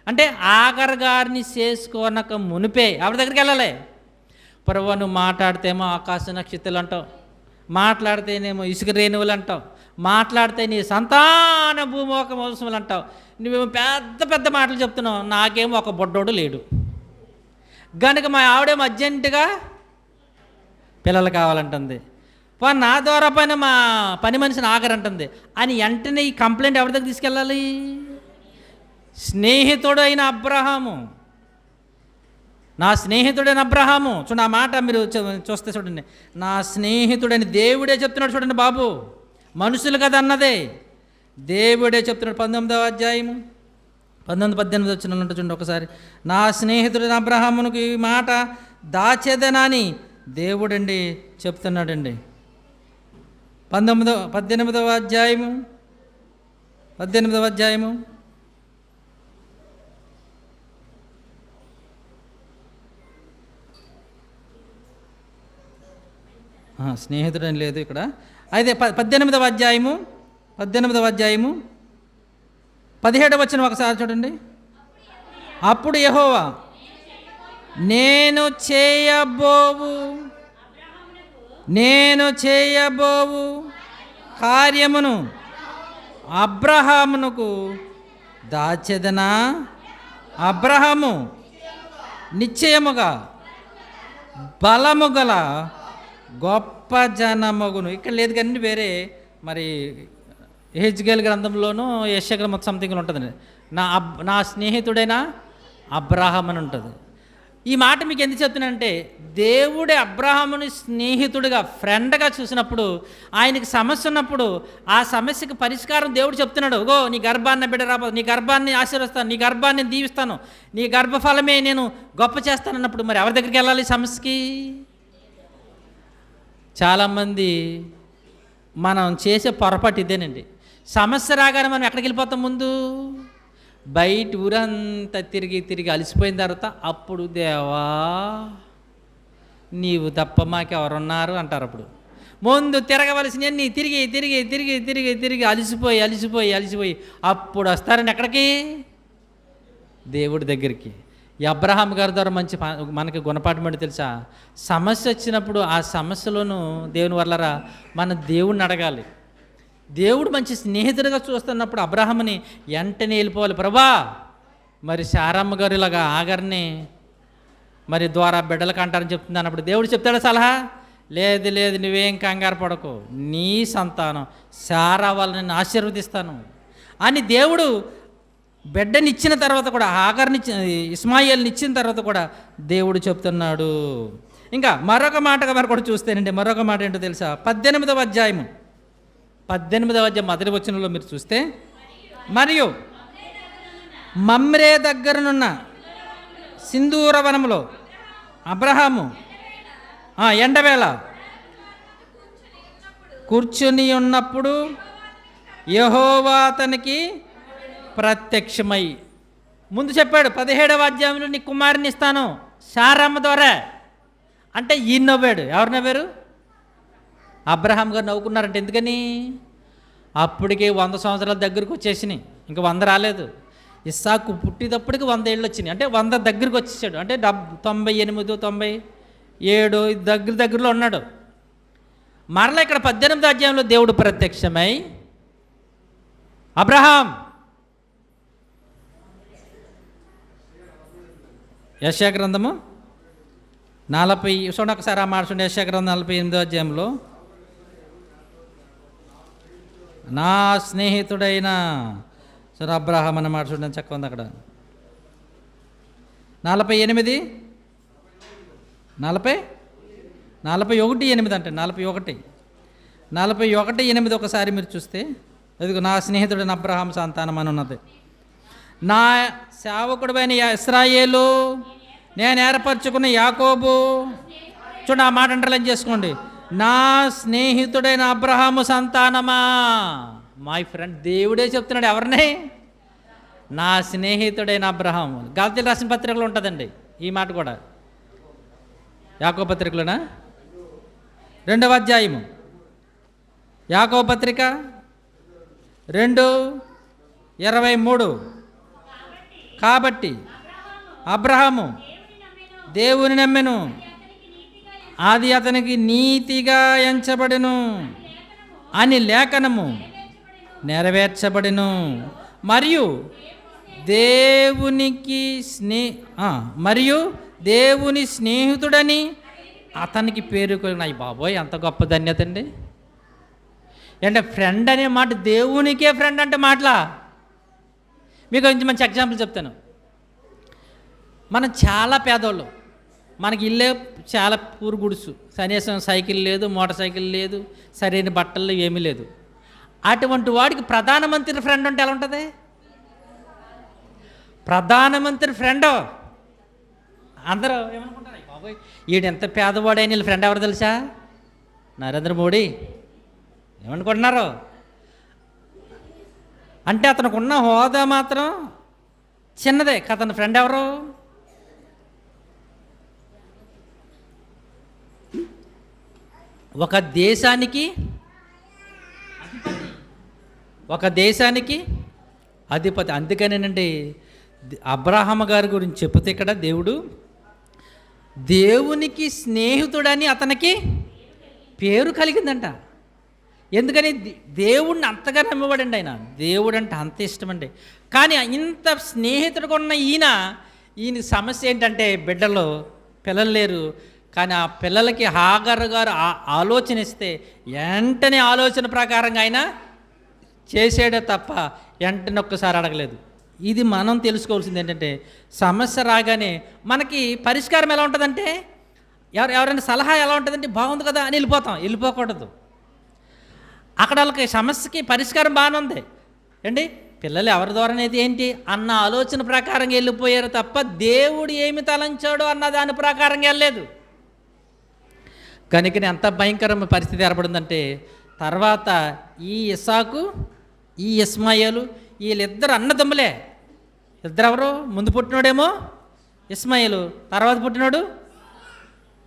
అంటే ఆగర్ గారిని చేసుకోనక మునిపే ఎవరి దగ్గరికి వెళ్ళాలి? ప్రభువా, నువ్వు మాట్లాడితేమో ఆకాశ నక్షత్రాలు అంటావు, మాట్లాడితేనేమో ఇసుక రేణువులు అంటావు, మాట్లాడితే నీ సంతాన భూమోక మోసములు అంటావు, నువ్వేమో పెద్ద పెద్ద మాటలు చెప్తున్నావు, నాకేమో ఒక బొడ్డోడు లేడు, కనుక మా ఆవిడేమో అర్జెంటుగా పిల్లలు కావాలంటుంది, నా ద్వారా పైన మా పని మనిషిని ఆగరంటుంది అని వెంటనే ఈ కంప్లైంట్ ఎవరి దగ్గర తీసుకెళ్ళాలి? స్నేహితుడు అయిన అబ్రహాము, నా స్నేహితుడైన అబ్రహాము. చూడండి, ఆ మాట మీరు చూస్తే చూడండి, నా స్నేహితుడని దేవుడే చెప్తున్నాడు. చూడండి బాబు, మనుషులు కదా అన్నదే, దేవుడే చెప్తున్నాడు. 19వ అధ్యాయము 19-18 వచ్చిన చూడండి ఒకసారి. నా స్నేహితుడైన అబ్రహామునికి ఈ మాట దాచేదనాని దేవుడండి చెప్తున్నాడండి. 18వ అధ్యాయము 18వ అధ్యాయము స్నేహితుడని లేదు ఇక్కడ. అయితే 18వ అధ్యాయము 17వ వచనం ఒకసారి చూడండి. అప్పుడు యెహోవా నేను చేయబోవు కార్యమును అబ్రహామునకు దాచెదనా, అబ్రహాము నిశ్చయముగా బలము గల గొప్ప జనమగును. ఇక్కడ లేదు కానీ వేరే మరి యెహెజ్కేలు గ్రంథంలోనూ యెషయా గ్రంథం సంథింగ్లో ఉంటుందండి. నా స్నేహితుడైన అబ్రహాం అని ఉంటుంది. ఈ మాట మీకు ఎందుకు చెప్తున్నానంటే, దేవుడే అబ్రహాముని స్నేహితుడిగా, ఫ్రెండ్గా చూసినప్పుడు, ఆయనకి సమస్య ఉన్నప్పుడు ఆ సమస్యకి పరిష్కారం దేవుడు చెప్తున్నాడు. నీ గర్భాన్ని బిడ్డ రాబోదు, నీ గర్భాన్ని ఆశీర్వస్తాను, నీ గర్భాన్ని దీవిస్తాను, నీ గర్భఫలమే నేను గొప్ప చేస్తానన్నప్పుడు మరి ఎవరి దగ్గరికి వెళ్ళాలి సమస్యకి? చాలామంది మనం చేసే పొరపాటు ఇదేనండి. సమస్య రాగానే మనం ఎక్కడికి వెళ్ళిపోతాం? ముందు బయట ఊరంతా తిరిగి తిరిగి అలసిపోయిన తర్వాత అప్పుడు దేవా నీవు తప్ప మాకెవరున్నారు అంటారు. అప్పుడు ముందు తిరగవలసినవన్నీ తిరిగి తిరిగి తిరిగి తిరిగి తిరిగి అలసిపోయి అలసిపోయి అలసిపోయి అప్పుడు వస్తారని ఎక్కడికి? దేవుడి దగ్గరికి. ఈ అబ్రహాం గారి ద్వారా మంచి మనకి గుణపాఠం ఏంటి తెలుసా? సమస్య వచ్చినప్పుడు ఆ సమస్యలోనూ దేవుని వల్లరా మన దేవుడిని అడగాలి. దేవుడు మంచి స్నేహితుడిగా చూస్తున్నప్పుడు అబ్రహాముని వెంటనే వెళ్ళిపోవాలి. ప్రభా మరి శారమ్మ గారు ఇలాగా ఆగర్ని మరి ద్వారా బిడ్డలకు అంటారని చెప్తుంది అన్నప్పుడు దేవుడు చెప్తాడా సలహా? లేదు లేదు, నువ్వేం కంగారు పడకు, నీ సంతానం శారా వాళ్ళని ఆశీర్వదిస్తాను అని దేవుడు బిడ్డనిచ్చిన తర్వాత కూడా, ఆగర్ని ఇస్మాయిల్ని ఇచ్చిన తర్వాత కూడా దేవుడు చెప్తున్నాడు. ఇంకా మరొక మాటగా మరి కూడా చూస్తేనండి, మరొక మాట ఏంటో తెలుసా? 18వ అధ్యాయం మొదటి వచనంలో మీరు చూస్తే, మరియు మమ్రే దగ్గరనున్న సింధూర వనములో అబ్రహాము ఎండవేళ కూర్చుని ఉన్నప్పుడు యెహోవా అతనికి ప్రత్యక్షమై, ముందు చెప్పాడు 17వ అధ్యాయంలో నీ కుమారుని ఇస్తాను శారమ్మ ద్వారా అంటే ఈయన నవ్వాడు. ఎవరు నవ్వారు? అబ్రహాం గారు నవ్వుకున్నారంటే ఎందుకని? అప్పటికే 100 సంవత్సరాల దగ్గరికి వచ్చేసినాయి, ఇంకా 100 రాలేదు. ఇస్సాకు పుట్టేటప్పటికి 100 ఏళ్ళు వచ్చినాయి, అంటే 100 దగ్గరికి వచ్చేసాడు, అంటే 98 97 దగ్గరలో ఉన్నాడు. మరలా ఇక్కడ 18వ అధ్యాయంలో దేవుడు ప్రత్యక్షమై, అబ్రహాం, యెషయా గ్రంథము 40 చూడండి ఒకసారి ఆ మాట చూడండి. యెషయా గ్రంథం 48వ అధ్యాయంలో, నా స్నేహితుడైన సరే అబ్రహాం అన్న మాట చూడండి, చక్కగా ఉంది అక్కడ. 41:8 అంటే 41:8 ఒకసారి మీరు చూస్తే, అదిగో నా స్నేహితుడైన అబ్రహాం సంతానం అని ఉన్నది. నా సేవకుడైన ఇశ్రాయేలు, నేను ఏర్పరచుకున్న యాకోబు, చూడండి ఆ మాట అండర్లైన్ చేసుకోండి. నా స్నేహితుడైన అబ్రహాము సంతానమా. మై ఫ్రెండ్, దేవుడే చెప్తున్నాడు ఎవరిని? నా స్నేహితుడైన అబ్రహాము. గలతీయులకు రాసిన పత్రికలో ఉంటుందండి ఈ మాట కూడా. యాకోబు పత్రికలోనా? 2వ అధ్యాయము యాకోబు పత్రిక 2:23. కాబట్టి అబ్రహాము దేవుని నమ్మెను, అది అతనికి నీతిగా ఎంచబడెను అని లేఖనము నెరవేర్చబడెను. మరియు దేవుని స్నేహితుడని అతనికి పేరు కలిగినాయి. బాబోయ్, అంత గొప్ప ధన్యత అండి. అంటే ఫ్రెండ్ అనే మాట, దేవునికే ఫ్రెండ్ అంటే మాటలా. మీకు కొంచెం మంచి ఎగ్జాంపుల్ చెప్తాను. మనం చాలా పేదోళ్ళు, మనకి ఇల్లే చాలా పూర్ గుడుసు, కనీసం సైకిల్ లేదు, మోటార్ సైకిల్ లేదు, సరైన బట్టలు ఏమీ లేదు. అటువంటి వాడికి ప్రధానమంత్రి ఫ్రెండ్ అంటే ఎలా ఉంటుంది? ప్రధానమంత్రి ఫ్రెండ్ అందరూ ఏమనుకుంటారు? బాబోయ్, ఈడు ఎంత పేదవాడైన వీళ్ళ ఫ్రెండ్ ఎవరు తెలుసా? నరేంద్ర మోడీ. ఏమనుకుంటున్నారు? అంటే అతనికి ఉన్న హోదా మాత్రం చిన్నదే. అతని ఫ్రెండ్ ఎవరు? ఒక దేశానికి అధిపతి. అందుకనేనండి అబ్రహాం గారి గురించి చెప్తే ఇక్కడ దేవునికి స్నేహితుడని అతనికి పేరు కలిగిందంట. ఎందుకని? దేవుడిని అంతగా నమ్మబడండి ఆయన. దేవుడు అంటే అంత ఇష్టమండి. కానీ ఇంత స్నేహితుడుగా ఉన్న ఈయన సమస్య ఏంటంటే పిల్లలు లేరు. కానీ ఆ పిల్లలకి హాగర్ గారు ఆలోచన ఇస్తే వెంటనే ఆలోచన ప్రకారంగా ఆయన చేసాడే తప్ప వెంటనే ఒక్కసారి అడగలేదు. ఇది మనం తెలుసుకోవాల్సింది ఏంటంటే, సమస్య రాగానే మనకి పరిష్కారం ఎలా ఉంటుందంటే, ఎవరైనా సలహా ఎలా ఉంటుందంటే బాగుంది కదా అని వెళ్ళిపోకూడదు. అక్కడ వాళ్ళకి సమస్యకి పరిష్కారం బాగానే ఉంది అండి, పిల్లలు ఎవరి ద్వారానైతే ఏంటి అన్న ఆలోచన ప్రకారంగా వెళ్ళిపోయారు తప్ప దేవుడు ఏమి తలంచాడో అన్న దాని ప్రకారంగా వెళ్ళలేదు. కనుక ఎంత భయంకరమైన పరిస్థితి ఏర్పడిందంటే, తర్వాత ఈ ఇస్సాకు, ఈ ఇస్మాయిలు, వీళ్ళిద్దరు అన్నదమ్ములే. ఇద్దరెవరు? ముందు పుట్టినోడేమో ఇస్మాయిలు, తర్వాత పుట్టినోడు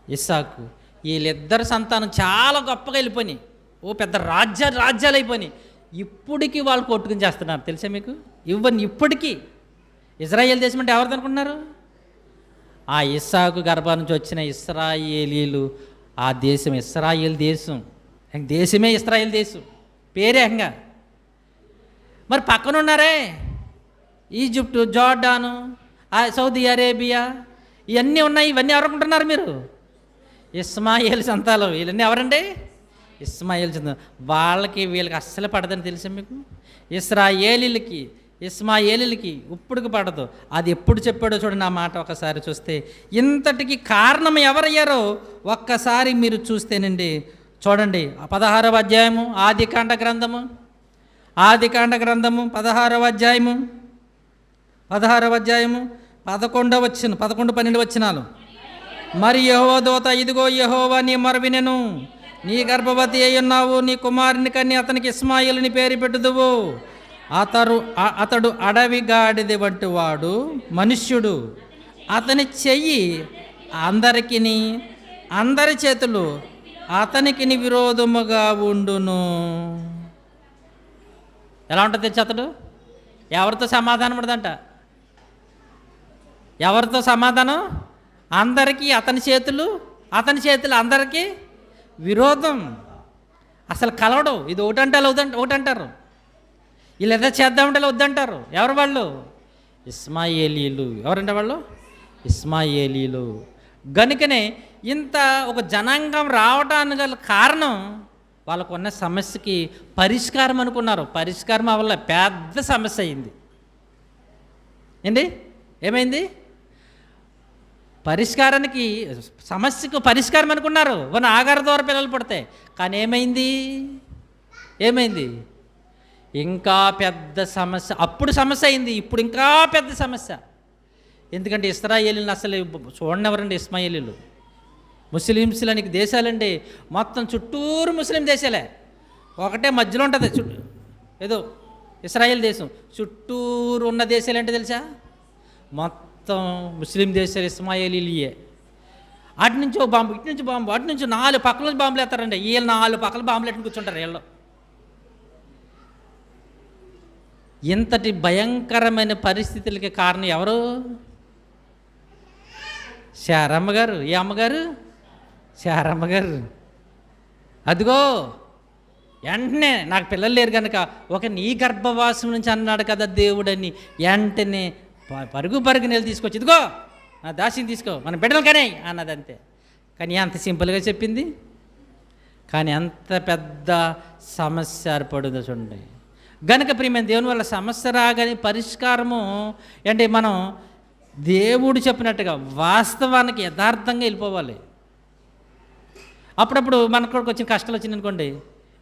ఇస్సాకు. వీళ్ళిద్దరు సంతానం చాలా గొప్పగా వెళ్ళిపోయినాయి. ఓ పెద్ద రాజ్యాలు అయిపోయినాయి. ఇప్పటికీ వాళ్ళు కొట్టుకుని చేస్తున్నారు తెలుసా మీకు? ఇప్పటికీ ఇజ్రాయేల్ దేశం అంటే ఎవరిది అనుకుంటున్నారు? ఆ ఇస్సాకు గర్భం నుంచి వచ్చిన ఇస్రాయేలీలు. ఆ దేశం ఇస్రాయేల్ దేశం, దేశమే ఇస్రాయేల్ దేశం, పేరే హంగా. మరి పక్కన ఉన్నారే ఈజిప్టు, జోర్డాను, సౌదీ అరేబియా, ఇవన్నీ ఉన్నాయి. ఇవన్నీ ఎవరనుకుంటున్నారు మీరు? ఇస్మాయిల్ సంతానం. వీళ్ళన్నీ ఎవరండి? ఇస్మాయిల్ సంతానం. వాళ్ళకి వీళ్ళకి అస్సలు పడదని తెలుసా మీకు? ఇస్మాయిలీలకి ఇప్పుడుకి పడదు. అది ఎప్పుడు చెప్పాడో చూడండి. ఆ మాట ఒకసారి చూస్తే ఇంతటికి కారణం ఎవరయ్యారో ఒక్కసారి మీరు చూస్తేనండి. చూడండి 16వ అధ్యాయము ఆదికాండ గ్రంథము 16వ అధ్యాయము 11-12 వచనాలు. మరి యెహోవా దూత, ఇదిగో యెహోవా నీ మొర వినెను, నీ గర్భవతి అయి ఉన్నావు, నీ కుమారుని కని అతనికి ఇస్మాయిలుని పేరు పెట్టుదువు. అతడు అడవి గాడిద వంటి వాడు, మనుష్యుడు. అతని చెయ్యి అందరికిని, అందరి చేతులు అతనికి విరోధముగా ఉండును. ఎలా ఉంటుంది తెచ్చి అతడు? ఎవరితో సమాధానం పడదంట? ఎవరితో సమాధానం? అందరికీ అతని చేతులు అందరికీ విరోధం. అసలు కలవడు. ఇది ఒకటంటే ఒకటంటారు, వీళ్ళు ఏదో చేద్దామంటే వద్దంటారు. ఎవరు వాళ్ళు? ఇస్మాయేలీలు. ఎవరంటే వాళ్ళు? ఇస్మాయేలీలు. గనుకనే ఇంత ఒక జనాంగం రావడానికి గల కారణం వాళ్ళకున్న సమస్యకి పరిష్కారం అనుకున్నారు. పరిష్కారం వల్ల పెద్ద సమస్య అయింది. ఏంటి ఏమైంది? సమస్యకు పరిష్కారం అనుకున్నారు. మన ఆగార ద్వారా పిల్లలు పుడతాయి. కానీ ఏమైంది? ఇంకా పెద్ద సమస్య. అప్పుడు సమస్య అయింది, ఇప్పుడు ఇంకా పెద్ద సమస్య. ఎందుకంటే ఇశ్రాయేలీలను అసలు చూడనివ్వరండి. ఇస్మాయిలీలు ముస్లిమ్స్లనికి దేశాలండి, మొత్తం చుట్టూరు ముస్లిం దేశాలే. ఒకటే మధ్యలో ఉంటుంది ఏదో ఇశ్రాయేల్ దేశం. చుట్టూరు ఉన్న దేశాలు ఏంటో తెలుసా? మొత్తం ముస్లిం దేశాలు ఇస్మాయిలీలే. అటు నుంచి ఒక బాంబు, ఇటు నుంచి బాంబు, అటు నుంచి 4 పక్కల నుంచి బాంబులు వేస్తారండి. వీళ్ళు 4 పక్కల బాంబులు ఎట్టుకుని కూర్చుంటారు వీళ్ళు. ఇంతటి భయంకరమైన పరిస్థితులకి కారణం ఎవరు? శారమ్మ గారు. ఏ అమ్మగారు? శారమ్మ గారు. అదిగో వెంటనే నాకు పిల్లలు లేరు కనుక ఒక నీ గర్భవాసం నుంచి అన్నాడు కదా దేవుడని, వెంటనే పరుగు నెల తీసుకొచ్చి, ఇదిగో నా దాసిని తీసుకో, మన బిడ్డలు కానీ అన్నది. అంతే. కానీ అంత సింపుల్గా చెప్పింది. కానీ అంత పెద్ద సమస్య ఏర్పడిందో చూడండి. గనుక ప్రియమైన దేవుని వల్ల సమస్య రాగానే పరిష్కారము అంటే మనం దేవుడు చెప్పినట్టుగా వాస్తవానికి యథార్థంగా వెళ్ళిపోవాలి. అప్పుడప్పుడు మనకు కూడా వచ్చిన కష్టాలు వచ్చింది అనుకోండి,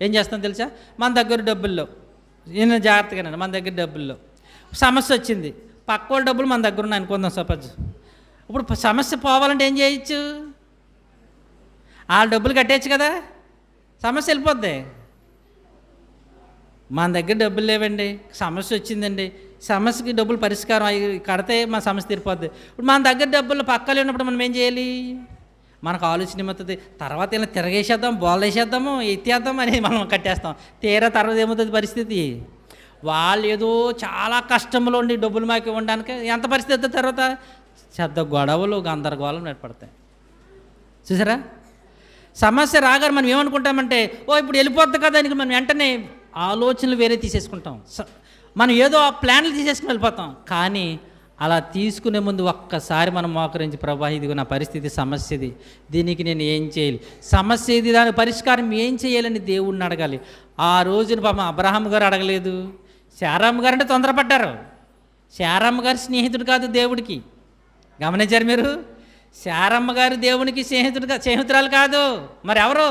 ఏం చేస్తాం తెలుసా? మన దగ్గర డబ్బుల్లో, నేను జాగ్రత్తగానే, మన దగ్గర డబ్బుల్లో సమస్య వచ్చింది, పక్క వాళ్ళ డబ్బులు మన దగ్గర ఉన్నాయి అనుకుందాం సపోజ్. ఇప్పుడు సమస్య పోవాలంటే ఏం చేయొచ్చు? వాళ్ళ డబ్బులు కట్టేయచ్చు కదా, సమస్య వెళ్ళిపోద్ది. మన దగ్గర డబ్బులు లేవండి, సమస్య వచ్చిందండి, సమస్యకి డబ్బులు పరిష్కారం కడితే మన సమస్య తీరిపోద్ది. ఇప్పుడు మన దగ్గర డబ్బులు పక్కలు ఉన్నప్పుడు మనం ఏం చేయాలి? మనకు ఆలోచన ఏమవుతుంది? తర్వాత ఇలా తిరగేసేద్దాం, బోల్ వేసేద్దాము, ఎత్తేద్దాం అని మనం కట్టేస్తాం. తీరా తర్వాత ఏమవుతుంది పరిస్థితి? వాళ్ళు ఏదో చాలా కష్టంలో ఉండి డబ్బులు మాకు ఇవ్వడానికి ఎంత పరిస్థితి తర్వాత పెద్ద గొడవలు, గందరగోళం ఏర్పడతాయి. చూసారా? సమస్య రాగానే మనం ఏమనుకుంటామంటే, ఇప్పుడు వెళ్ళిపోద్ది కదా అని మనం వెంటనే ఆలోచనలు వేరే తీసేసుకుంటాం. మనం ఏదో ఆ ప్లాన్లు తీసేసుకుని వెళ్ళిపోతాం. కానీ అలా తీసుకునే ముందు ఒక్కసారి మనం మోకరించి, ప్రభా ఇదిగో నా పరిస్థితి, సమస్యది, దీనికి నేను ఏం చేయాలి, సమస్య ఇది, దాని పరిష్కారం ఏం చేయాలని దేవుడిని అడగాలి. ఆ రోజున పాపం అబ్రహాం గారు అడగలేదు, శారమ్మ గారు అంటే తొందరపడ్డారు. శారమ్మ గారు స్నేహితుడు కాదు దేవుడికి. గమనించారు మీరు? శారమ్మ గారు దేవునికి స్నేహితురాలు కాదు. మరి ఎవరు?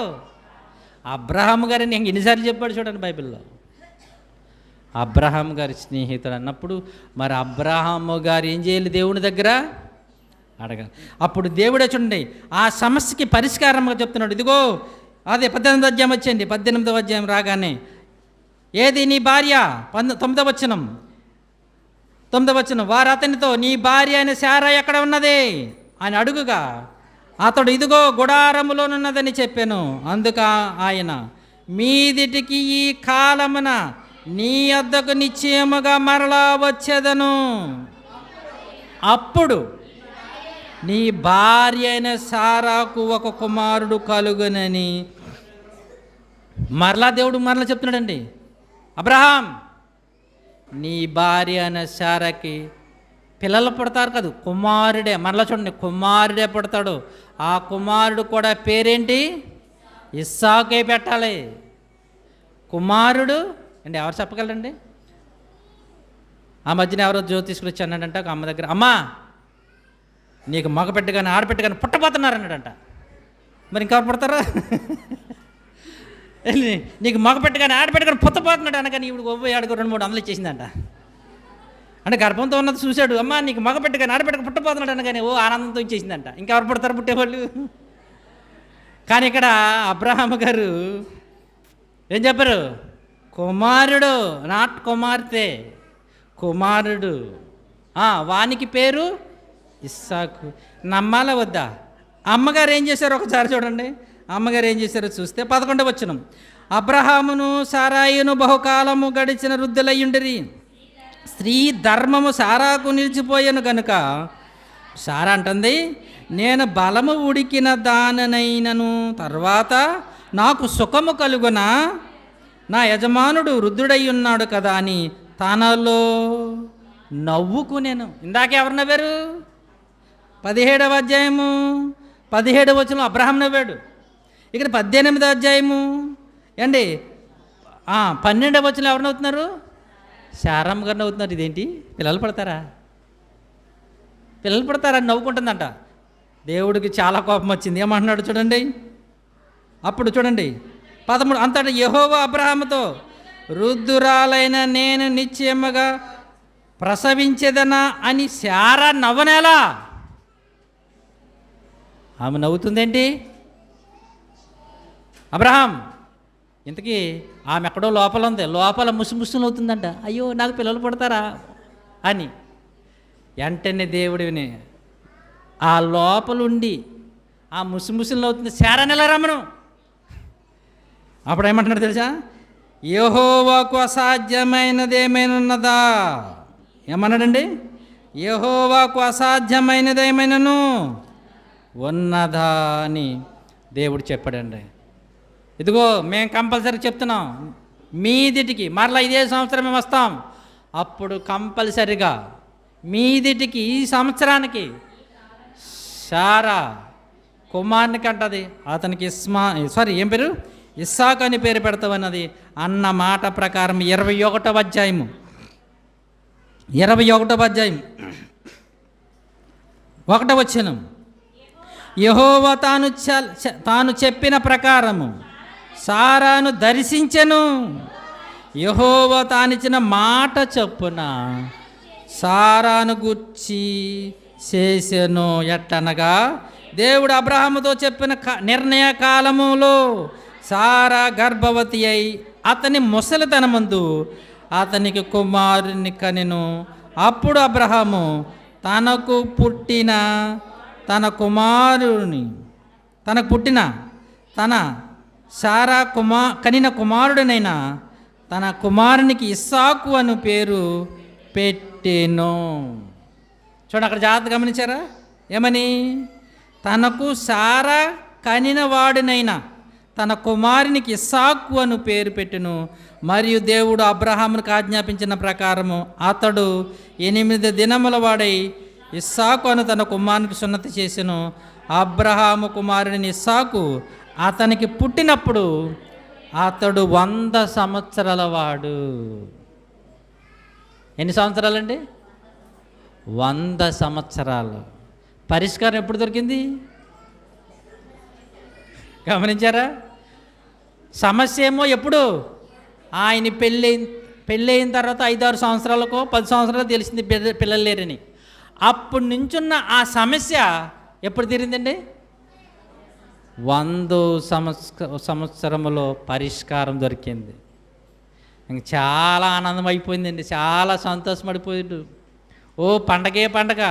అబ్రహాం గారు. నేను ఎన్నిసార్లు చెప్పాడు చూడండి బైబిల్లో. అబ్రహాం గారి స్నేహితుడు అన్నప్పుడు మరి అబ్రహాము గారు ఏం చేయాలి? దేవుని దగ్గర అడగాలి. అప్పుడు దేవుడే చూడండి ఆ సమస్యకి పరిష్కారంగా చెప్తున్నాడు. ఇదిగో అదే 18వ అధ్యాయం వచ్చేయండి. 18వ అధ్యాయం రాగానే, ఏది నీ భార్య, 9వ వచనం, 9వ వచనం, వారు అతనితో, నీ భార్య అయిన శారా ఎక్కడ ఉన్నది అని అడుగుగా అతడు, ఇదిగో గుడారములోనున్నదని చెప్పాను. అందుక ఆయన, మీదిటికి ఈ కాలమున నీ వద్దకు నిశ్చయముగా మరలా వచ్చేదను. అప్పుడు నీ భార్య అయిన శారాకు ఒక కుమారుడు కలుగునని. మరలా దేవుడు మరలా చెప్తున్నాడండి, అబ్రహాం, నీ భార్య అయిన శారాకి పిల్లలు పుడతారు కదా, కుమారుడే. మరలా చూడండి, కుమారుడే పుడతాడు. ఆ కుమారుడు కూడా పేరేంటి? ఇస్సాకే పెట్టాలి. కుమారుడు అండి, ఎవరు చెప్పగలరండి? ఆ మధ్యన ఎవరో జ్యోతిష్కుడు వచ్చి అన్నాడంట ఒక అమ్మ దగ్గర, అమ్మా నీకు మగ పెట్టగానే ఆడపెట్టు కానీ పుట్టబోతున్నారు అన్నాడంట. మరి ఇంకెవరు పుడతారా? నీకు మగ పెట్టగానే ఆడపెట్టుకొని పుట్టబోతున్నాడు అనగాని ఇప్పుడు 2-3 ఇచ్చేసిందంట. అంటే గర్భంతో ఉన్నది చూశాడు, అమ్మ నీకు మగ పెట్టగానే ఆడపెట్టుకు పుట్టబోతున్నాడు అనగానే ఆనందంతో ఇచ్చేసిందంట. ఇంకెవరు పుడతారు పుట్టేవాళ్ళు? కానీ ఇక్కడ అబ్రహాము గారు ఏం చెప్పారు? కుమారుడు, నాట్ కుమార్తె, కుమారుడు. వానికి పేరు ఇస్సాకు. నమ్మాలా వద్దా? అమ్మగారు ఏం చేశారో ఒకసారి చూడండి. అమ్మగారు ఏం చేశారో చూస్తే 11వ వచనం, అబ్రహామును సారాయిను బహుకాలము గడిచిన వృద్ధులయ్యుండిరి. స్త్రీ ధర్మము సారాకు నిలిచిపోయాను గనుక, సారా అంటుంది, నేను బలము ఉడికిన దాననైనను తర్వాత నాకు సుఖము కలుగున, నా యజమానుడు వృద్ధుడై ఉన్నాడు కదా అని తనలో నవ్వుకునేను. ఇందాక ఎవరు నవ్వారు? 17వ అధ్యాయము 17వ వచనం అబ్రహాం నవ్వాడు. ఇక్కడ 18వ అధ్యాయము ఏండి 12వ వచనం ఎవరు నవ్వుతున్నారు? శారమ్మ గారు నవ్వుతున్నారు. ఇదేంటి, పిల్లలు పడతారా? పిల్లలు పడతారా అని నవ్వుకుంటుందంట. దేవుడికి చాలా కోపం వచ్చింది. ఏమంటున్నాడు చూడండి. అప్పుడు చూడండి 13, అంతటా యెహోవా అబ్రహాముతో, వృద్ధురాలైన నేను నిశ్చయముగా ప్రసవించేదనా అని శారా నవ్వనేలా? ఆమె నవ్వుతుందేంటి? అబ్రహాం, ఇంతకీ ఆమె ఎక్కడో లోపల ఉంది, లోపల ముసుముసులు అవుతుందంట. అయ్యో నాకు పిల్లలు పుడతారా అని. వెంటనే దేవుడిని ఆ లోపలుండి ఆ ముసుముసులు అవుతుంది, శారాని ఎలా రమ్మను. అప్పుడు ఏమంటున్నాడు తెలుసా? యెహోవాకు అసాధ్యమైనది ఏమైనా ఉన్నదా? ఏమన్నాడండి? యెహోవాకు అసాధ్యమైనది ఏమైనాను ఉన్నదా అని దేవుడు చెప్పాడండి. ఇదిగో మేము కంపల్సరీ చెప్తున్నాం, మీదిటికి మరలా ఇదే సంవత్సరం మేము వస్తాం. అప్పుడు కంపల్సరిగా మీదిటికి ఈ సంవత్సరానికి శారా కుమారునికి అంటది, అతనికి ఏం పేరు? ఇస్సాకు అని పేరు పెడతామన్నది అన్న మాట ప్రకారం 21వ అధ్యాయము 1వ వచనం, యెహోవా తాను చెప్పిన ప్రకారము సారాను దర్శించెను. యెహోవా తానిచ్చిన మాట చొప్పున సారాను గూర్చి చేసెను. ఎట్లనగా దేవుడు అబ్రహాముతో చెప్పిన నిర్ణయ కాలములో సారా గర్భవతి అయి అతని ముసలితనమందు అతనికి కుమారుని కనెను. అప్పుడు అబ్రహాము తనకు పుట్టిన తన సారా కనిన కుమారుడినైన తన కుమారునికి ఇస్సాకు అను పేరు పెట్టెను. చూడండి అక్కడ జాగ్రత్త గమనించారా? ఏమని? తనకు సారా కనిన వాడినైనా తన కుమారునికి ఇస్సాకు అను పేరు పెట్టెను. మరియు దేవుడు అబ్రహామునికి ఆజ్ఞాపించిన ప్రకారము అతడు 8 దినముల వాడై ఇస్సాకు అను తన కుమారునికి సున్నతి చేసెను. అబ్రహాము కుమారుని ఇస్సాకు అతనికి పుట్టినప్పుడు అతడు 100 సంవత్సరాల వాడు. ఎన్ని సంవత్సరాలండి? 100 సంవత్సరాలు. పరిష్కారం ఎప్పుడు దొరికింది గమనించారా? సమస్య ఏమో ఎప్పుడు ఆయన పెళ్ళయిన తర్వాత 5-6 సంవత్సరాలకో 10 సంవత్సరాలు తెలిసింది పిల్లలు లేరని. అప్పుడు నుంచున్న ఆ సమస్య ఎప్పుడు తీరిందండి? 100 సంవత్సరములో పరిష్కారం దొరికింది. ఇంక చాలా ఆనందం అయిపోయిందండి, చాలా సంతోషపడిపోయాడు. ఓ పండగే పండగ.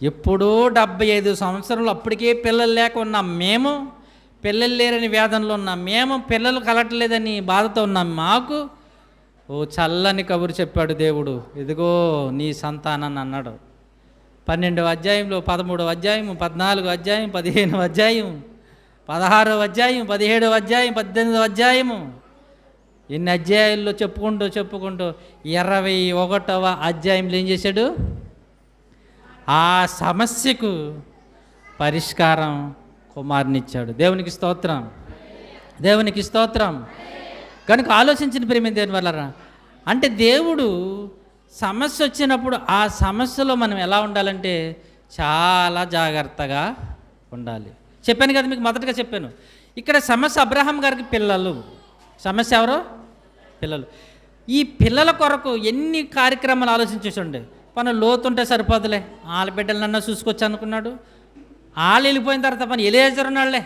ఎప్పుడో 75 సంవత్సరాలు అప్పటికే పిల్లలు లేక ఉన్నాం మేము, పిల్లలు లేరని వేదనలో ఉన్నాం మేము, పిల్లలు కలగట్లేదని బాధతో ఉన్నాం మాకు. ఓ చల్లని కబురు చెప్పాడు దేవుడు, ఇదిగో నీ సంతానాన్ని అన్నాడు. 12వ అధ్యాయంలో 13వ అధ్యాయం 14వ అధ్యాయం 15వ అధ్యాయం 16వ అధ్యాయం 17వ అధ్యాయం 18వ అధ్యాయము, ఇన్ని అధ్యాయాల్లో చెప్పుకుంటూ 21వ అధ్యాయంలో ఏం చేశాడు? ఆ సమస్యకు పరిష్కారం కుమారునిచ్చాడు. దేవునికి స్తోత్రం, దేవునికి స్తోత్రం. కనుక ఆలోచించిన ప్రేమ దేని వల్ల అంటే దేవుడు సమస్య వచ్చినప్పుడు ఆ సమస్యలో మనం ఎలా ఉండాలంటే చాలా జాగ్రత్తగా ఉండాలి. చెప్పాను కదా మీకు, మొదటగా చెప్పాను. ఇక్కడ సమస్య అబ్రహాం గారికి పిల్లలు, సమస్య ఎవరో పిల్లలు. ఈ పిల్లల కొరకు ఎన్ని కార్యక్రమాలు ఆలోచించేసండి. పని లోతుంటే సరిపోదులే, వాళ్ళ బిడ్డలనన్నా చూసుకోవచ్చు అనుకున్నాడు. వాళ్ళు వెళ్ళిపోయిన తర్వాత పని ఎలియేజర్ ఉన్నాడులే,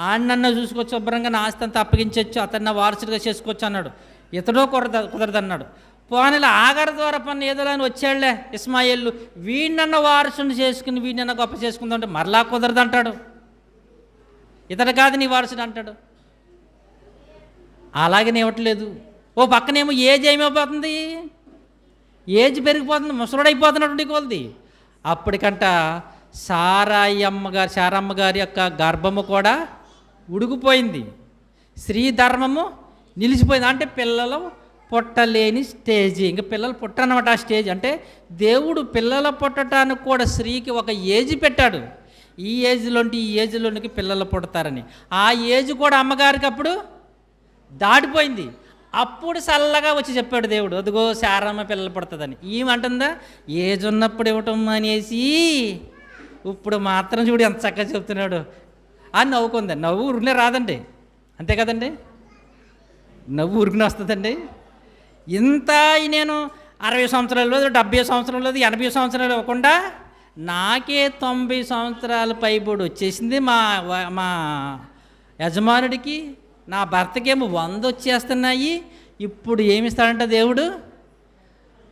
ఆడినన్నా చూసుకోవచ్చు, శుభ్రంగా నా ఆస్తి అంతా అప్పగించవచ్చు, అతన్ని వారసుడిగా చేసుకోవచ్చు అన్నాడు. ఇతడో కుదరదన్నాడు. పోనీల ఆగారి ద్వారా పని ఏదో అని వచ్చాడులే ఇస్మాయిల్, వీడినన్న వారసుని చేసుకుని వీడినన్నా గొప్ప చేసుకుందాం అంటే మరలా కుదరదంటాడు. ఇతడు కాదు నీ వారసుడు అంటాడు. అలాగనే ఇవ్వట్లేదు. ఓ పక్కనేమో ఏజ్ ఏమైపోతుంది, ఏజ్ పెరిగిపోతుంది, ముసలుడైపోతున్నటువంటి కొలది. అప్పటికంట శారమ్మ గారి యొక్క గర్భము కూడా ఉడికిపోయింది, స్త్రీ ధర్మము నిలిచిపోయింది. అంటే పిల్లలు పుట్టలేని స్టేజ్, ఇంకా పిల్లలు పుట్టనమాట ఆ స్టేజ్. అంటే దేవుడు పిల్లలు పుట్టడానికి కూడా స్త్రీకి ఒక ఏజ్ పెట్టాడు. ఈ ఏజ్లోంటి ఈ ఏజ్లోనికి పిల్లలు పుడతారని. ఆ ఏజ్ కూడా అమ్మగారికి అప్పుడు దాటిపోయింది. అప్పుడు చల్లగా వచ్చి చెప్పాడు దేవుడు, అదిగో శారమ్మ పిల్లలు పుడుతుందని. ఏమంటుందా, ఏజ్ ఉన్నప్పుడు ఇవ్వటం అనేసి ఇప్పుడు మాత్రం చూడు ఎంత చక్కగా చెప్తున్నాడు అని నవ్వుకుంది. నవ్వు ఊరినే రాదండి, అంతే కదండి, నవ్వు ఊరికినే వస్తుందండి. ఇంత నేను 60 సంవత్సరాలు లేదు, 70 సంవత్సరాలు లేదు, 80 సంవత్సరాలు ఇవ్వకుండా నాకే 90 సంవత్సరాల పైబడి వచ్చేసింది. మా యజమానుడికి, నా భర్తకేమో 100 వచ్చేస్తున్నాయి. ఇప్పుడు ఏమిస్తాడంట దేవుడు,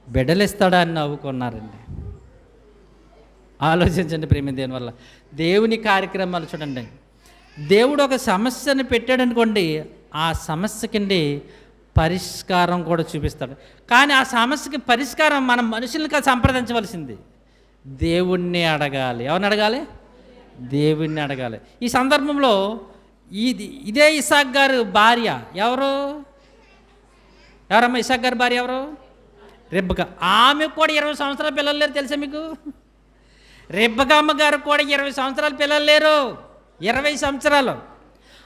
బిడ్డలు ఇస్తాడా అని నవ్వుకున్నారండి. ఆలోచించండి ప్రేమ దేనివల్ల. దేవుని కార్యక్రమాలు చూడండి. దేవుడు ఒక సమస్యను పెట్టాడనుకోండి, ఆ సమస్య కింద పరిష్కారం కూడా చూపిస్తాడు. కానీ ఆ సమస్యకి పరిష్కారం మనం మనుషులకి సంప్రదించవలసింది, దేవుణ్ణి అడగాలి. ఎవరిని అడగాలి? దేవుణ్ణి అడగాలి. ఈ సందర్భంలో ఇదే ఇసాక్ గారు భార్య ఎవరమ్మా? ఇసాక్ గారి భార్య ఎవరు? రెబ్బకా. ఆమె కూడా 20 సంవత్సరాల పిల్లలు లేరు, తెలుసా మీకు? రెబ్బకా అమ్మగారు కూడా 20 సంవత్సరాల పిల్లలు లేరు, 20 సంవత్సరాలు.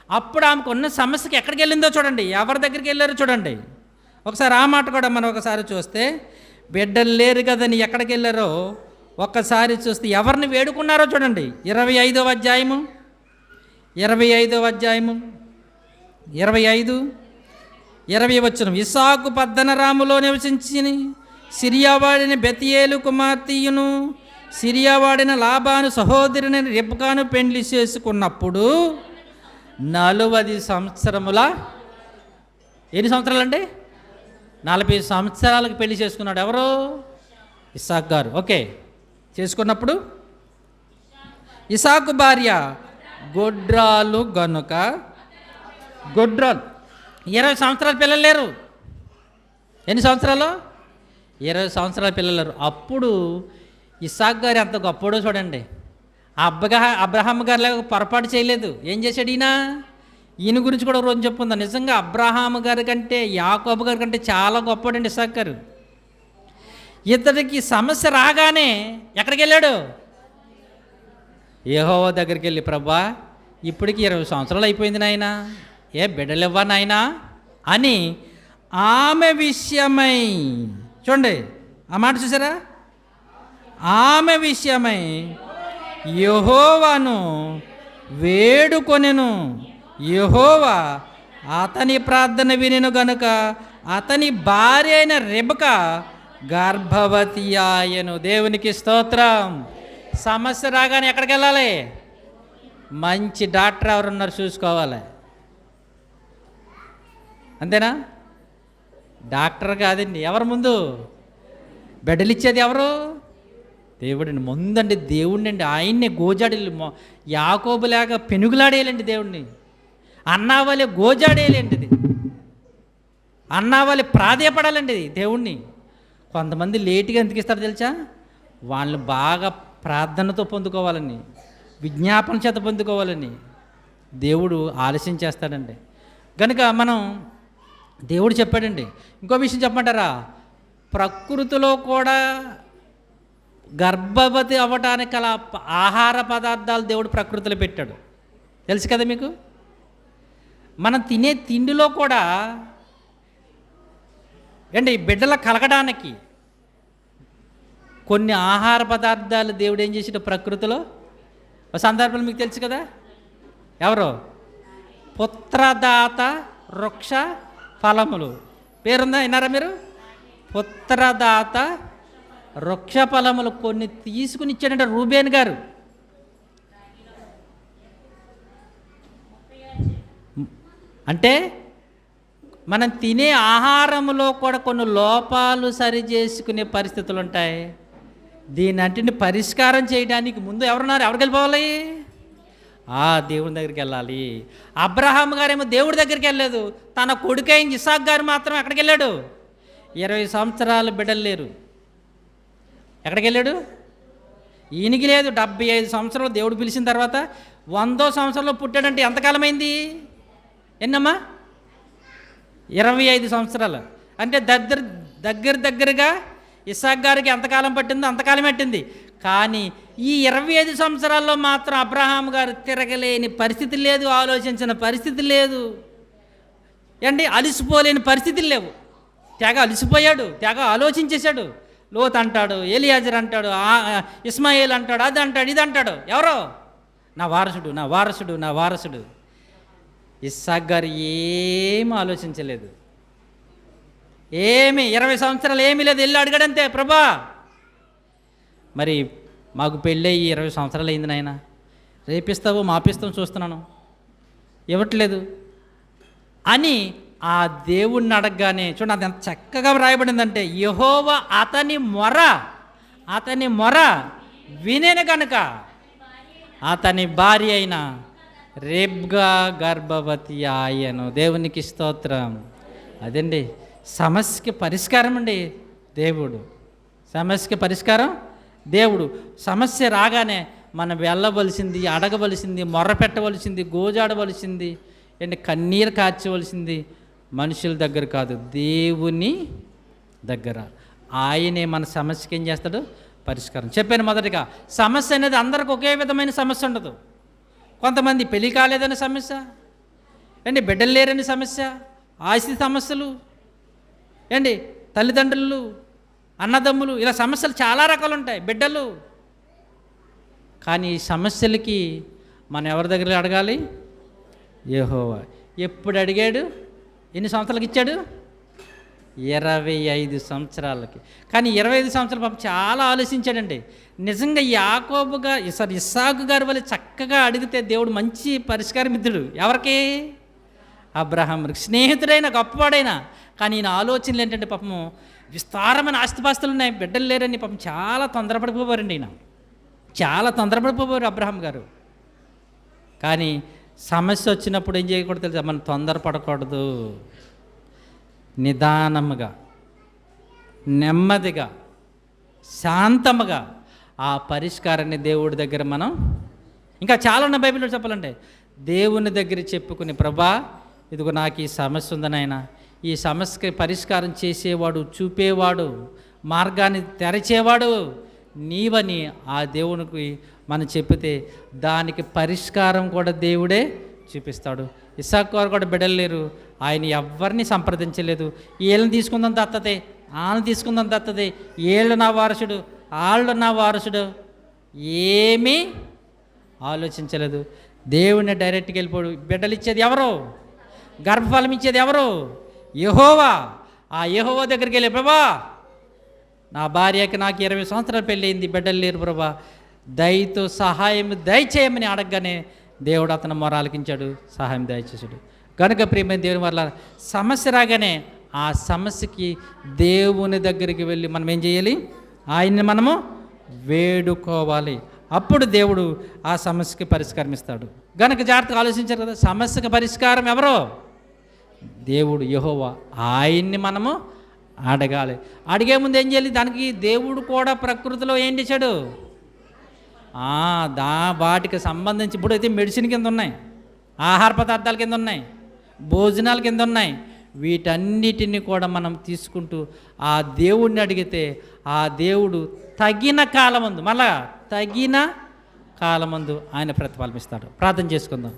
అప్పుడు ఆమెకు ఉన్న సమస్యకి ఎక్కడికి వెళ్ళిందో చూడండి, ఎవరి దగ్గరికి వెళ్ళారో చూడండి. ఒకసారి ఆ మాట కూడా మనం ఒకసారి చూస్తే, బిడ్డలు లేరు కదని ఎక్కడికి వెళ్ళారో ఒక్కసారి చూస్తే ఎవరిని వేడుకున్నారో చూడండి. 25వ అధ్యాయము 20 వచనం. ఇస్సాకు పద్దనరాములో నివసించి సిరియావాడిన బెతియేలు కుమార్తెయును సిరియావాడిన లాబాను సహోదరుని రెబ్కాను పెండ్లి చేసుకున్నప్పుడు 40 సంవత్సరముల, ఎన్ని సంవత్సరాలండి? 40 సంవత్సరాలకు పెళ్లి చేసుకున్నాడు. ఎవరు? ఇస్సాకు గారు. ఓకే, చేసుకున్నప్పుడు ఇస్సాకు భార్య గొడ్రాలు గనుక, గొడ్రాలు 20 సంవత్సరాల పిల్లలు లేరు. ఎన్ని సంవత్సరాలు? 20 సంవత్సరాల పిల్లలు లేరు. అప్పుడు ఇస్సాకు గారు ఎంత గొప్పడో చూడండి. అబ్రహాం గారిలాగా పొరపాటు చేయలేదు. ఏం చేశాడు ఈయన గురించి కూడా రోజు చెప్పుకుందాం. నిజంగా అబ్రహాం గారి కంటే, యాకోబు గారి కంటే చాలా గొప్పడండి ఇస్సాకు గారు. ఇతడికి సమస్య రాగానే ఎక్కడికి వెళ్ళాడు? యెహోవా దగ్గరికి వెళ్ళి, ప్రభా ఇప్పటికి 20 సంవత్సరాలు అయిపోయింది నాయనా, ఏ బిడ్డలు ఇవ్వా నాయనా అని ఆమె విషయమై, చూడండి ఆ మాట చూసారా, ఆమె విషయమై యెహోవాను వేడుకొనెను. యెహోవా అతని ప్రార్థన వినెను గనుక అతని భార్య అయిన రెబెకా గర్భవతి ఆయను. దేవునికి స్తోత్రం. సమస్య రాగానే ఎక్కడికి వెళ్ళాలి? మంచి డాక్టర్ ఎవరున్నారు చూసుకోవాలి, అంతేనా? డాక్టర్ కాదండి, ఎవరి ముందు? బిడ్డలు ఇచ్చేది ఎవరు? దేవుడండి. ముందండి దేవుడిని అండి, ఆయన్నే గోజాడేయాలి. యాకోబులాగా పెనుగులాడేయాలండి దేవుడిని, అన్నావలే గోజాడేయాలండి, ఇది అన్నావలే ప్రాధేయపడాలండి దేవుణ్ణి. కొంతమంది లేటుగా ఎందుకు ఇస్తారు తెలుసా? వాళ్ళని బాగా ప్రార్థనతో పొందుకోవాలని, విజ్ఞాపన చేత పొందుకోవాలని దేవుడు ఆలస్యం చేస్తాడండి. కనుక మనం దేవుడు చెప్పాడండి. ఇంకో విషయం చెప్పమంటారా? ప్రకృతిలో కూడా గర్భవతి అవ్వటానికి గల ఆహార పదార్థాలు దేవుడు ప్రకృతిలో పెట్టాడు. తెలుసు కదా మీకు? మనం తినే తిండిలో కూడా ఏంటి బిడ్డల కలగడానికి కొన్ని ఆహార పదార్థాలు దేవుడు ఏం చేసాడు ప్రకృతిలో. సందర్భాలు మీకు తెలుసు కదా? ఎవరో పుత్రదాత వృక్ష ఫలములు పేరుందా? విన్నారా మీరు? పుత్రదాత వృక్ష ఫలములు కొన్ని తీసుకుని ఇచ్చాడంటే రూబేన్ గారు. అంటే మనం తినే ఆహారంలో కూడా కొన్ని లోపాలు సరి చేసుకునే పరిస్థితులు ఉంటాయి. దీనంటిని పరిష్కారం చేయడానికి ముందు ఎవరున్నారు? ఎవరికి వెళ్ళిపోవాలి? దేవుని దగ్గరికి వెళ్ళాలి. అబ్రహాం గారేమో దేవుడి దగ్గరికి వెళ్ళలేదు, తన కొడుకైన ఇసాక్ గారు మాత్రం ఎక్కడికి వెళ్ళాడు? 20 సంవత్సరాలు బిడ్డలు లేరు. ఎక్కడికి వెళ్ళాడు? ఈయనకి లేదు. 75 సంవత్సరాలు దేవుడు పిలిచిన తర్వాత 100వ సంవత్సరంలో పుట్టాడంటే ఎంతకాలం అయింది? ఎన్నమ్మా? 25 సంవత్సరాలు. అంటే దగ్గరగా ఇసాక్ గారికి ఎంతకాలం పట్టిందో అంతకాలం పట్టింది. కానీ ఈ 25 సంవత్సరాల్లో మాత్రం అబ్రహాం గారు తిరగలేని పరిస్థితి లేదు, ఆలోచించిన పరిస్థితి లేదు, అలిసిపోలేని పరిస్థితులు లేవు. తెగ అలిసిపోయాడు, తెగ ఆలోచించేశాడు. లోత్ అంటాడు, ఎలియాజర్ అంటాడు, ఇస్మాయిల్ అంటాడు, అది అంటాడు, ఇది అంటాడు. ఎవరో నా వారసుడు, నా వారసుడు, నా వారసుడు. ఇస్సాక్ గారు ఏమీ ఆలోచించలేదు, ఏమి 20 సంవత్సరాలు ఏమీ లేదు. వెళ్ళి అడిగాడంతే, ప్రభా మరి మాకు పెళ్ళి 20 సంవత్సరాలు అయింది నాయన, రేపిస్తావు మాపిస్తాం చూస్తున్నాను, ఇవ్వట్లేదు అని ఆ దేవుణ్ణి అడగగానే చూడండి అది ఎంత చక్కగా రాయబడిందంటే, యెహోవా అతని మొర వినెను కనుక అతని భార్య అయిన రెబ్కా గర్భవతి ఆయను. దేవునికి స్తోత్రం. అదండి సమస్యకి పరిష్కారం అండి దేవుడు. సమస్యకి పరిష్కారం దేవుడు. సమస్య రాగానే మనం వెళ్ళవలసింది, అడగవలసింది, మొర్ర పెట్టవలసింది, గోజాడవలసింది, కన్నీరు కార్చవలసింది మనుషుల దగ్గర కాదు, దేవుని దగ్గర. ఆయనే మన సమస్యకి ఏం చేస్తాడు? పరిష్కారం. చెప్పాను మొదటిగా, సమస్య అనేది అందరికి ఒకే విధమైన సమస్య ఉండదు. కొంతమంది పెళ్లి కాలేదని సమస్య, బిడ్డలు లేరని సమస్య, ఆస్తి సమస్యలు, తల్లిదండ్రులు, అన్నదమ్ములు, ఇలా సమస్యలు చాలా రకాలు ఉంటాయి, బిడ్డలు. కానీ ఈ సమస్యలకి మనం ఎవరి దగ్గర అడగాలి? యెహోవా. ఎప్పుడు అడిగాడు? ఎన్ని సంవత్సరాలకి ఇచ్చాడు? 25 సంవత్సరాలకి. కానీ 25 సంవత్సరాల పాపం చాలా ఆలోచించాడండి. నిజంగా ఇస్సాకు గారి వల్ల చక్కగా అడిగితే దేవుడు మంచి పరిష్కారం ఇద్దుడు. ఎవరికి? అబ్రహాముకి స్నేహితుడైన గొప్పవాడైన. కానీ ఈయన ఆలోచనలు ఏంటంటే పాపము విస్తారమైన ఆస్తిపాస్తులు ఉన్నాయి, బిడ్డలు లేరని పాపం చాలా తొందరపడిపోవారండి. ఈయన చాలా తొందరపడిపోయారు అబ్రహాం గారు. కానీ సమస్య వచ్చినప్పుడు ఏం చేయకూడదు తెలుసా? మనం తొందరపడకూడదు. నిదానముగా, నెమ్మదిగా, శాంతముగా ఆ పరిష్కారాన్ని దేవుడి దగ్గర మనం, ఇంకా చాలా ఉన్న బైబిల్లో చెప్పాలంటే, దేవుని దగ్గర చెప్పుకుని, ప్రభా ఇదిగో నాకు ఈ సమస్య ఉందనైనా, ఈ సమస్యకి పరిష్కారం చేసేవాడు, చూపేవాడు, మార్గాన్ని తెరచేవాడు నీవని ఆ దేవునికి మనం చెప్పితే దానికి పరిష్కారం కూడా దేవుడే చూపిస్తాడు. ఇస్సాకు గారు కూడా బిడ్డలు లేరు, ఆయన ఎవరిని సంప్రదించలేదు. వీళ్ళని తీసుకుందాం దత్తతే, వాళ్ళని తీసుకుందాం దత్తతే, వీళ్ళు నా వారసుడు, వాళ్ళు నా వారసుడు, ఏమీ ఆలోచించలేదు. దేవుడిని డైరెక్ట్గా వెళ్ళిపోడు. బిడ్డలు ఇచ్చేది ఎవరు? గర్భఫలం ఇచ్చేది ఎవరు? యెహోవా. ఆ యెహోవా దగ్గరికి వెళ్ళి, ప్రభా నా భార్యకి నాకు 20 సంవత్సరాలు పెళ్ళయింది, బిడ్డలు లేరు ప్రభా, దయతో సహాయం దయచేయమని అడగగానే దేవుడు అతను మొర ఆలకించాడు, సహాయం దయచేసాడు. కనుక ప్రియమైన దేవుని వల్ల సమస్య రాగానే ఆ సమస్యకి దేవుని దగ్గరికి వెళ్ళి మనం ఏం చేయాలి? ఆయన్ని మనము వేడుకోవాలి. అప్పుడు దేవుడు ఆ సమస్యకి పరిష్కారం ఇస్తాడు. గనుక జాగ్రత్తగా ఆలోచించారు కదా, సమస్యకి పరిష్కారం ఎవరో? దేవుడు, యెహోవా. ఆయన్ని మనము అడగాలి. అడిగే ముందు ఏం చేయాలి? దానికి దేవుడు కూడా ప్రకృతిలో ఏం చేశాడు? వాటికి సంబంధించి ఇప్పుడైతే మెడిసిన్ కింద ఉన్నాయి, ఆహార పదార్థాల కింద ఉన్నాయి, భోజనాల కింద ఉన్నాయి. వీటన్నిటిని కూడా మనం తీసుకుంటూ ఆ దేవుడిని అడిగితే ఆ దేవుడు తగిన కాలమందు, మళ్ళా తగిన కాలమందు ఆయన ప్రతిఫలం ఇస్తాడు. ప్రార్థన చేసుకుందాం.